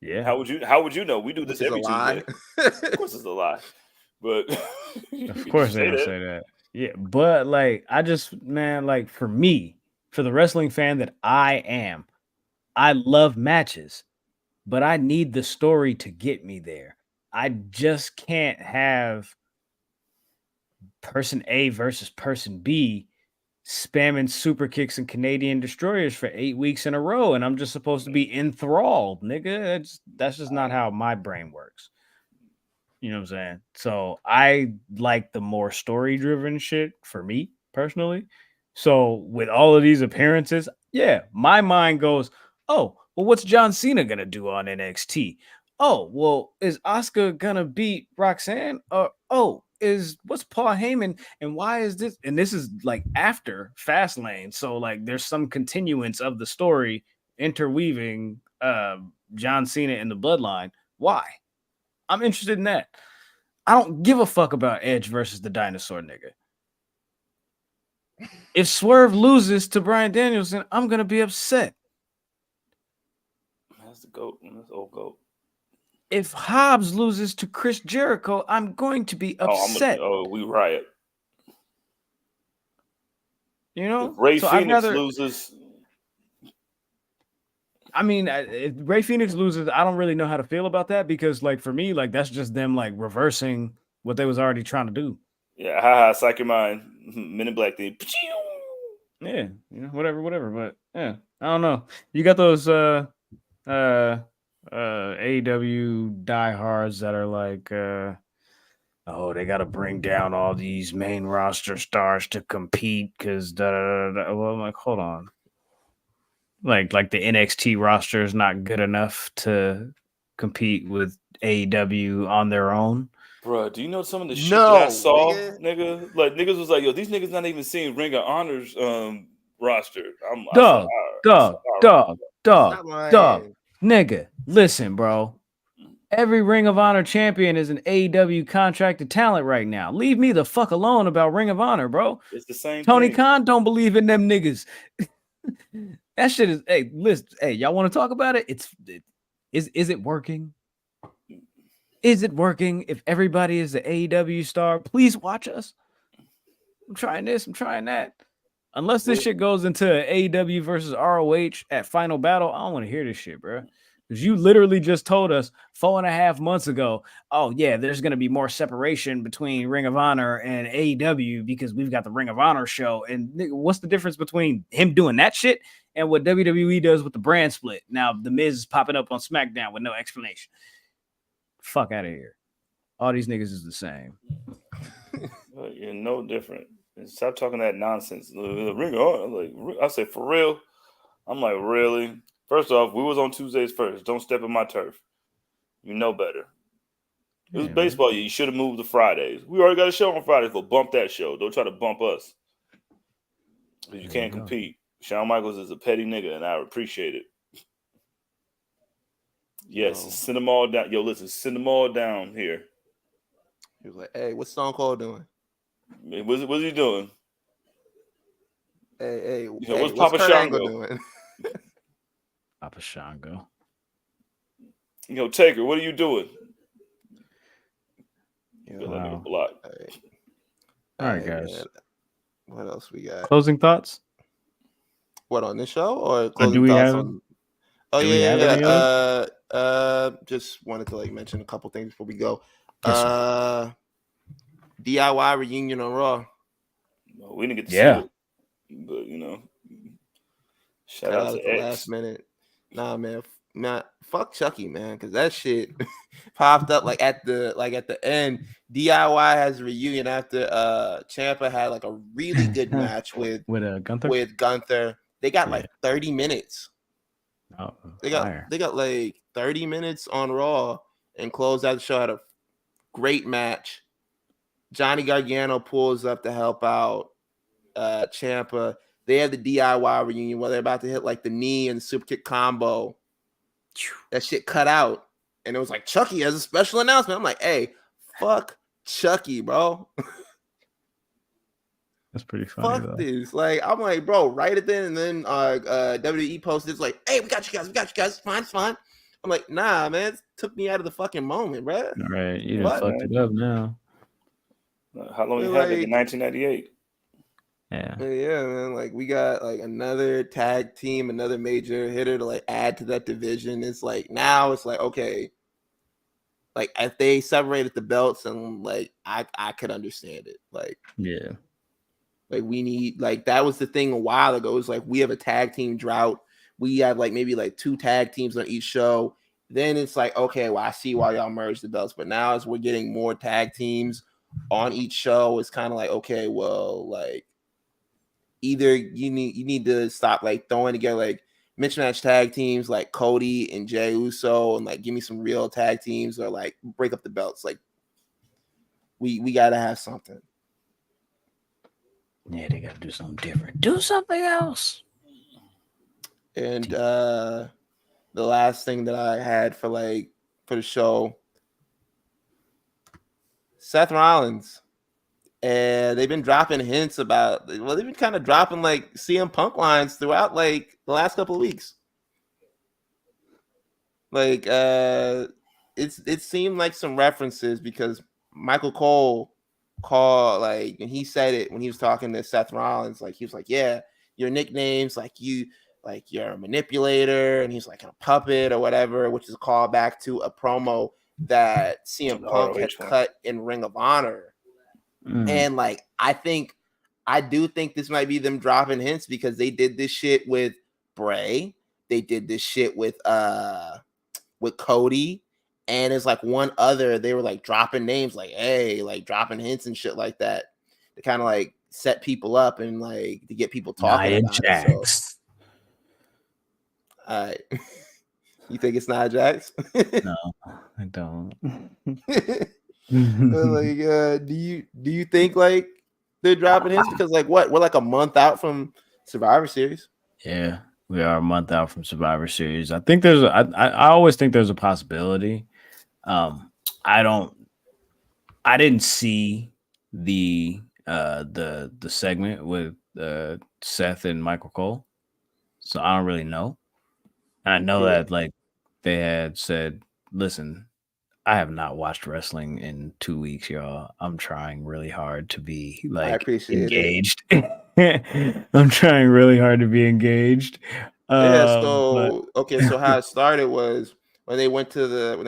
Yeah. How would you know? We do this every Tuesday. Of course, it's a lie, but of course they don't say that. Yeah, but like I just like for me, for the wrestling fan that I am, I love matches, but I need the story to get me there. I just can't have person A versus person B spamming super kicks and Canadian destroyers for 8 weeks in a row, and I'm just supposed to be enthralled, nigga. That's just not how my brain works. You know what I'm saying? So I like the more story-driven shit for me personally. So with all of these appearances, yeah, my mind goes, oh, well, what's John Cena gonna do on NXT? Oh, well, is Asuka gonna beat Roxanne? What's Paul Heyman, and why is this? And this is like after Fastlane, so like there's some continuance of the story interweaving John Cena and the Bloodline. Why? I'm interested in that. I don't give a fuck about Edge versus the dinosaur nigga. If Swerve loses to Bryan Danielson, I'm gonna be upset. That's the GOAT. That's the old GOAT. If Hobbs loses to Chris Jericho, I'm going to be upset. We riot. You know, if Ray Phoenix loses. I mean, if Ray Phoenix loses, I don't really know how to feel about that because, like, for me, like that's just them like reversing what they was already trying to do. Yeah, haha, psych your mind. Men in Black theme. Yeah, whatever. But yeah, I don't know. You got those AEW diehards that are like, oh, they got to bring down all these main roster stars to compete because Well, I'm like, hold on. Like the NXT roster is not good enough to compete with AEW on their own. Bro, do you know some of the shit that I saw, nigga? Like niggas was like, yo, these niggas not even seeing Ring of Honor's roster. Dog, nigga, listen, bro. Every Ring of Honor champion is an AEW contracted talent right now. Leave me the fuck alone about Ring of Honor, bro. It's the same Tony thing. Khan don't believe in them niggas. That shit is, hey, listen, hey, y'all want to talk about it? Is it working? Is it working? If everybody is an AEW star, please watch us. I'm trying this, I'm trying that. Unless this shit goes into AEW versus ROH at Final Battle, I don't want to hear this shit, bro. Because you literally just told us 4.5 months ago, oh, yeah, there's going to be more separation between Ring of Honor and AEW because we've got the Ring of Honor show. And what's the difference between him doing that shit and what WWE does with the brand split? Now, The Miz is popping up on SmackDown with no explanation. Fuck out of here. All these niggas is the same. You're no different. Stop talking that nonsense. The Ring of Honor, like, I say, for real? I'm like, really? First off, we was on Tuesdays first. Don't step in my turf. You know better. It was baseball. You should have moved to Fridays. We already got a show on Fridays, but bump that show. Don't try to bump us. Because you can't compete. Shawn Michaels is a petty nigga, and I appreciate it. Yes, send them all down. Yo, listen, send them all down here. He was like, hey, what's Stone Cold doing? What's he doing? Hey, what's Papa Shango doing? Papa Shango. Taker, what are you doing? Wow. All right, guys. Man. What else we got? Closing thoughts? What, on this show or do we thoughts have? On... Oh do we have any just wanted to mention a couple things before we go. Yes, DIY reunion on Raw. Well, we didn't get to see it, but shout out to the X. last minute. Nah, man, fuck Chucky, man, because that shit popped up at the end. DIY has a reunion after Ciampa had a really good match with Gunther. With Gunther, they got 30 minutes. Oh, they got 30 minutes on Raw and closed out the show. Had a great match. Johnny Gargano pulls up to help out Ciampa. They had the DIY reunion where they're about to hit the knee and super kick combo. That shit cut out. And it was Chucky has a special announcement. I'm like, hey, fuck Chucky, bro. That's pretty funny. Fuck this. I'm like, bro, right at the end. And then WWE posted, it's like, hey, we got you guys. It's fine. I'm like, nah, man. It took me out of the fucking moment, bro. All right. You done fucked it up now. How long you had it in 1998? Yeah, man. We got another tag team, another major hitter to add to that division. It's now it's okay. If they separated the belts and I could understand it. We need that was the thing a while ago. It was we have a tag team drought. We have maybe 2 tag teams on each show. Then it's okay, well, I see why y'all merged the belts, but now as we're getting more tag teams on each show, it's kind of okay, well, either you need to stop throwing together mismatch tag teams like Cody and Jey Uso and give me some real tag teams, or break up the belts. We gotta have something. Yeah, they gotta do something different. Do something else. And the last thing that I had for the show, Seth Rollins. And they've been dropping hints about, they've been kind of dropping CM Punk lines throughout the last couple of weeks. It seemed like some references because Michael Cole called and he said it when he was talking to Seth Rollins. He was yeah, your nicknames you're a manipulator, and he's a puppet or whatever, which is a callback to a promo that CM Punk had cut in Ring of Honor. And like I do think this might be them dropping hints because they did this shit with Bray. They did this shit with Cody. And it's like one other, they were like dropping names, like, hey, like dropping hints and shit like that to kind of like set people up and like to get people talking Nia about Jax. it. So, all right. You think it's Nia Jax? No, I don't. Like, do you think like they're dropping hints because like what? We're like a month out from Survivor Series. Yeah, we are a month out from Survivor Series. I think I always think there's a possibility. I didn't see the segment with Seth and Michael Cole, so I don't really know. I know that like they had said, listen, I have not watched wrestling in 2 weeks, y'all. I'm trying really hard to be like I appreciate engaged. I'm trying really hard to be engaged. So how it started was when they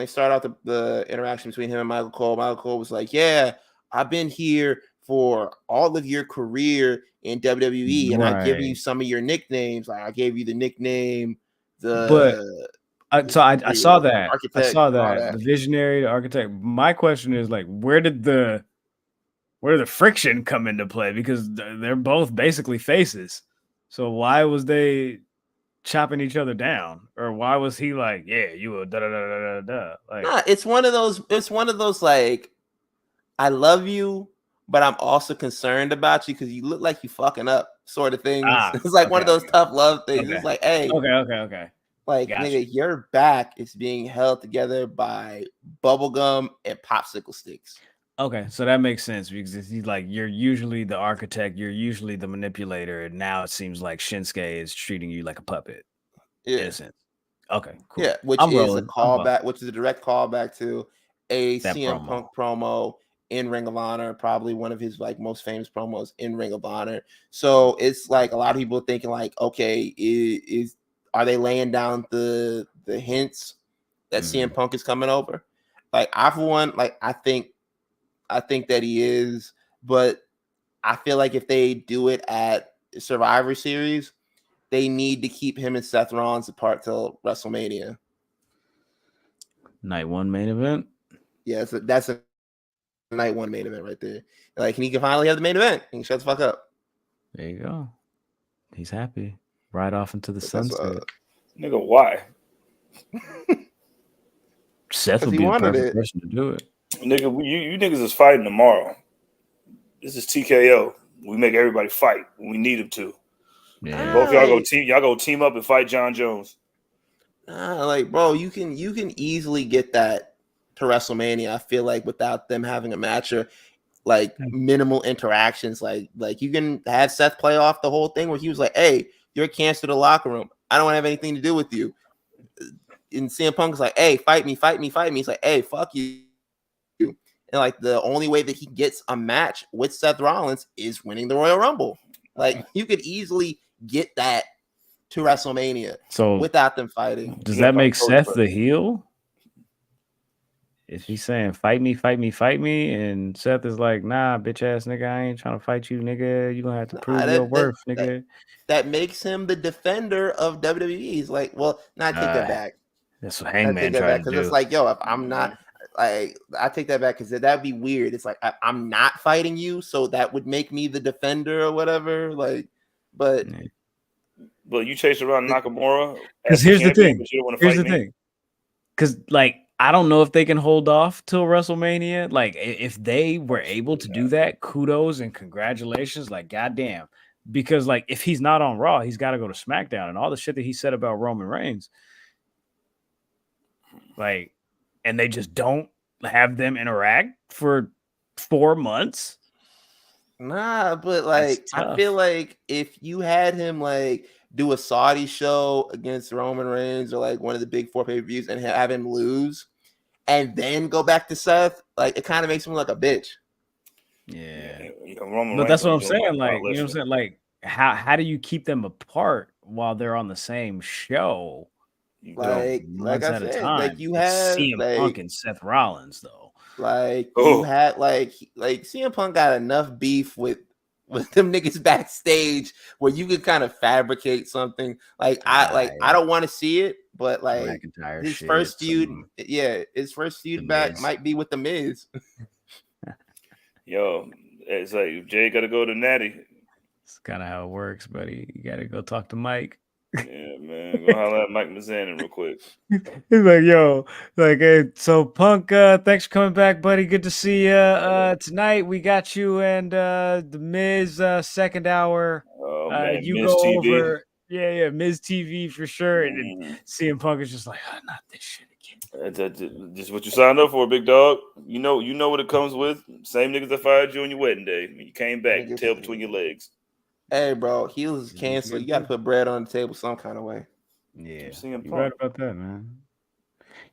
started out the interaction between him and Michael Cole. Michael Cole was like, "Yeah, I've been here for all of your career in WWE, and I've given you some of your nicknames. Like I gave you the nickname, I saw that. Architect, I saw all that. The visionary, the architect. My question is like, where did the friction come into play? Because they're both basically faces. So why was they chopping each other down, or why was he like, yeah, you will da da da da da da? Like, nah, it's one of those like, I love you, but I'm also concerned about you because you look like you fucking up, sort of things. It's like one of those tough love things. It's like, hey, okay. Like, gotcha. Nigga, your back is being held together by bubblegum and popsicle sticks. Okay, so that makes sense because he's like, you're usually the architect, you're usually the manipulator, and now it seems like Shinsuke is treating you like a puppet. Yeah. In a sense. Okay, cool. Yeah, which is a callback, which is a direct callback to a CM Punk promo in Ring of Honor, probably one of his like most famous promos in Ring of Honor. So it's like a lot of people thinking like, okay, are they laying down the hints that CM Punk is coming over? Like I think that he is, but I feel like if they do it at Survivor Series, they need to keep him and Seth Rollins apart till WrestleMania. Night one main event. Yeah, that's a night one main event right there. Like, he can finally have the main event. He can shut the fuck up. There you go. He's happy. Right off into the sunset. Nigga, why? Seth would be the perfect person to do it. Nigga, you niggas is fighting tomorrow. This is TKO. We make everybody fight when we need them to. Yeah. Both y'all go team up and fight John Jones. Like, bro, you can easily get that to WrestleMania. I feel like without them having a match or like minimal interactions, like you can have Seth play off the whole thing where he was like, "Hey, you're a cancer to the locker room. I don't want to have anything to do with you." And CM Punk's like, "Hey, fight me." He's like, "Hey, fuck you." And like the only way that he gets a match with Seth Rollins is winning the Royal Rumble. Like, you could easily get that to WrestleMania without them fighting. Does that make Seth the heel? If he's saying fight me, and Seth is like, nah, bitch ass nigga, I ain't trying to fight you, nigga. You're gonna have to prove your worth, nigga. That makes him the defender of WWE. He's like, well, take that back. That's what Hangman tried to do. Because it's like, yo, if I'm not, like, I take that back because that'd be weird. It's like I'm not fighting you, so that would make me the defender or whatever. Like, but you chase around Nakamura. Because here's the thing. Because like, I don't know if they can hold off till WrestleMania. Like, if they were able to do that, kudos and congratulations. Like, goddamn. Because like, if he's not on Raw, he's got to go to SmackDown, and all the shit that he said about Roman Reigns. Like, and they just don't have them interact for 4 months. Nah, but like, I feel like if you had him like do a Saudi show against Roman Reigns or like one of the big 4 pay-per-views and have him lose and then go back to Seth, like, it kind of makes him look like a bitch. Yeah. But that's what I'm saying. Like, you know what I'm saying? Like, how do you keep them apart while they're on the same show? Like I at a said, time. like you It's have CM like Punk and Seth Rollins though. like Oh. you had like CM Punk got enough beef with them niggas backstage where you could kind of fabricate something. Like I don't want to see it, but like McIntyre his shit, first feud, some- his first feud The back Miz. might be with the Miz. Yo, it's like Jay got to go to Natty. It's kind of how it works, buddy. You gotta go talk to Mike. Yeah, man. Go holler at Mike Mizanin real quick. He's like, yo, like, hey, so Punk, thanks for coming back, buddy. Good to see you. Tonight we got you and the Miz second hour. Oh, man. You Miz go TV. over, yeah, Miz TV for sure. And then Mhm. CM Punk is just like, oh, not this shit again. That's just what you signed up for, big dog. You know what it comes with. Same niggas that fired you on your wedding day. When you came back, Niggas- tail between your legs. Hey, bro, heels is Yeah, canceled. you You got to put bread on the table some kind of way. Yeah, CM you're Punk. right about that, man.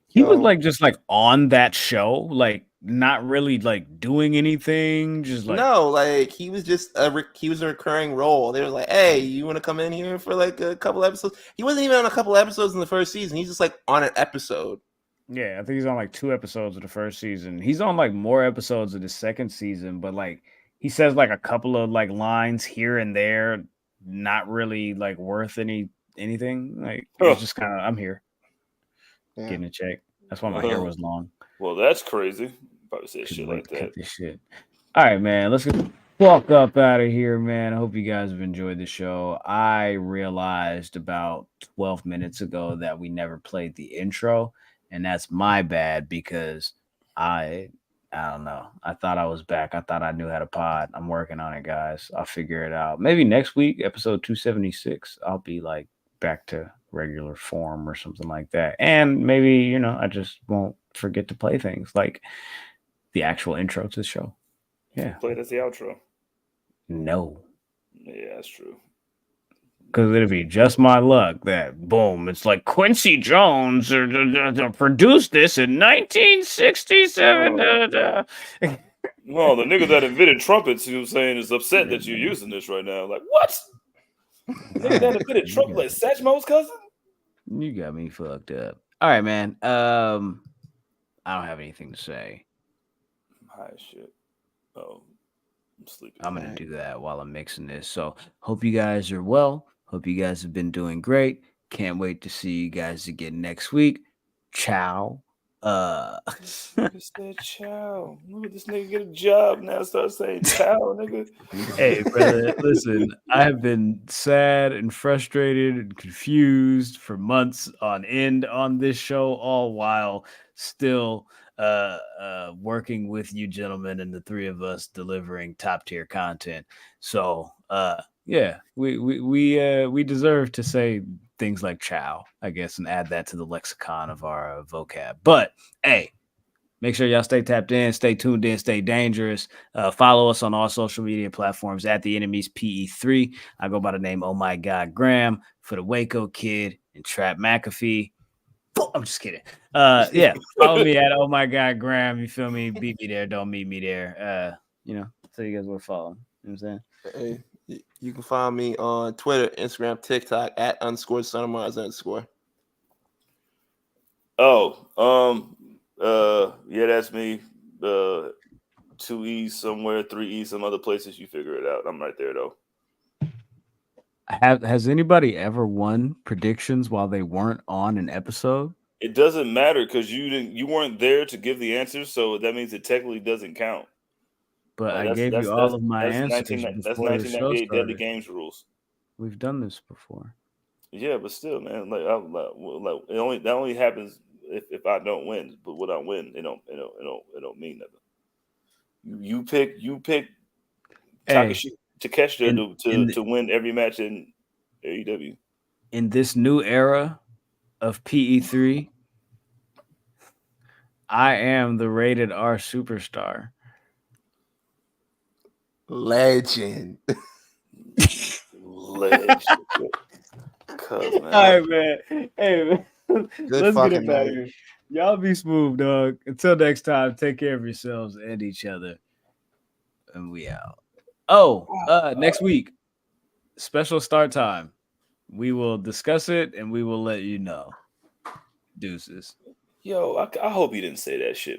He was like just like on that show, like not really like doing anything, just like No, like he was just he was a recurring role. They were like, "Hey, you want to come in here for like a couple episodes?" He wasn't even on a couple episodes in the first season. He's just like on an episode. Yeah, I think he's on like 2 episodes of the first season. He's on like more episodes of the second season, but like he says like a couple of like lines here and there, not really like worth anything. Like it's just kind of I'm here getting a check. That's why my hair was long. Well, that's crazy. Probably said shit like Cut that. this shit. All right, man. Let's get the fuck up out of here, man. I hope you guys have enjoyed the show. I realized about 12 minutes ago that we never played the intro. And that's my bad because I don't know. I thought I was back. I thought I knew how to pod. I'm working on it, guys. I'll figure it out. Maybe next week, episode 276, I'll be like back to regular form or something like that. And maybe, I just won't forget to play things like the actual intro to the show. Yeah. Play it as the outro. No. Yeah, that's true. Because it'll be just my luck that boom, it's like Quincy Jones produced this in 1967. Well, the nigga that invented trumpets, you know what I'm saying, is upset that you're using this right now. Like, what? Nigga that invented trumpets, like Satchmo's cousin? You got me fucked up. All right, man. I don't have anything to say. High shit. Oh, I'm sleeping. I'm going to do that while I'm mixing this. So, hope you guys are well. Hope you guys have been doing great. Can't wait to see you guys again next week. Ciao. Nigga said ciao. Look at this nigga get a job now. Start saying ciao, nigga. Hey, brother, listen, I have been sad and frustrated and confused for months on end on this show, all while still working with you gentlemen and the three of us delivering top tier content. So yeah, we deserve to say things like ciao, I guess, and add that to the lexicon of our vocab. But hey, make sure y'all stay tapped in, stay tuned in, stay dangerous. Follow us on all social media platforms at The Enemies PE3. I go by the name Oh My God Graham for the Waco Kid and Trap McAfee. I'm just kidding. Yeah, follow me at Oh My God Graham. You feel me? Beat me there. Don't meet me there. So you guys will follow. You know what I'm saying? Hey, you can find me on Twitter, Instagram, TikTok at _SonOfMars_. Yeah, that's me. 2 E's somewhere, 3 E's some other places. You figure it out. I'm right there though. Has anybody ever won predictions while they weren't on an episode? It doesn't matter because you weren't there to give the answers, so that means it technically doesn't count. But I gave you all of my answers That's before the show 1998 Deadly started. Games rules. We've done this before. Yeah, but still, man, that only happens if I don't win. But when I win, it don't mean nothing. You pick Takashi Takeshita to win every match in AEW. In this new era of PE3, I am the rated R superstar. Legend. Legend. Cuz, man. All right, man. Hey, man. Let's get fucking it out night. of here. Y'all be smooth, dog. Until next time, take care of yourselves and each other. And we out. Oh, next week, special start time. We will discuss it and we will let you know. Deuces. Yo, I hope he didn't say that shit.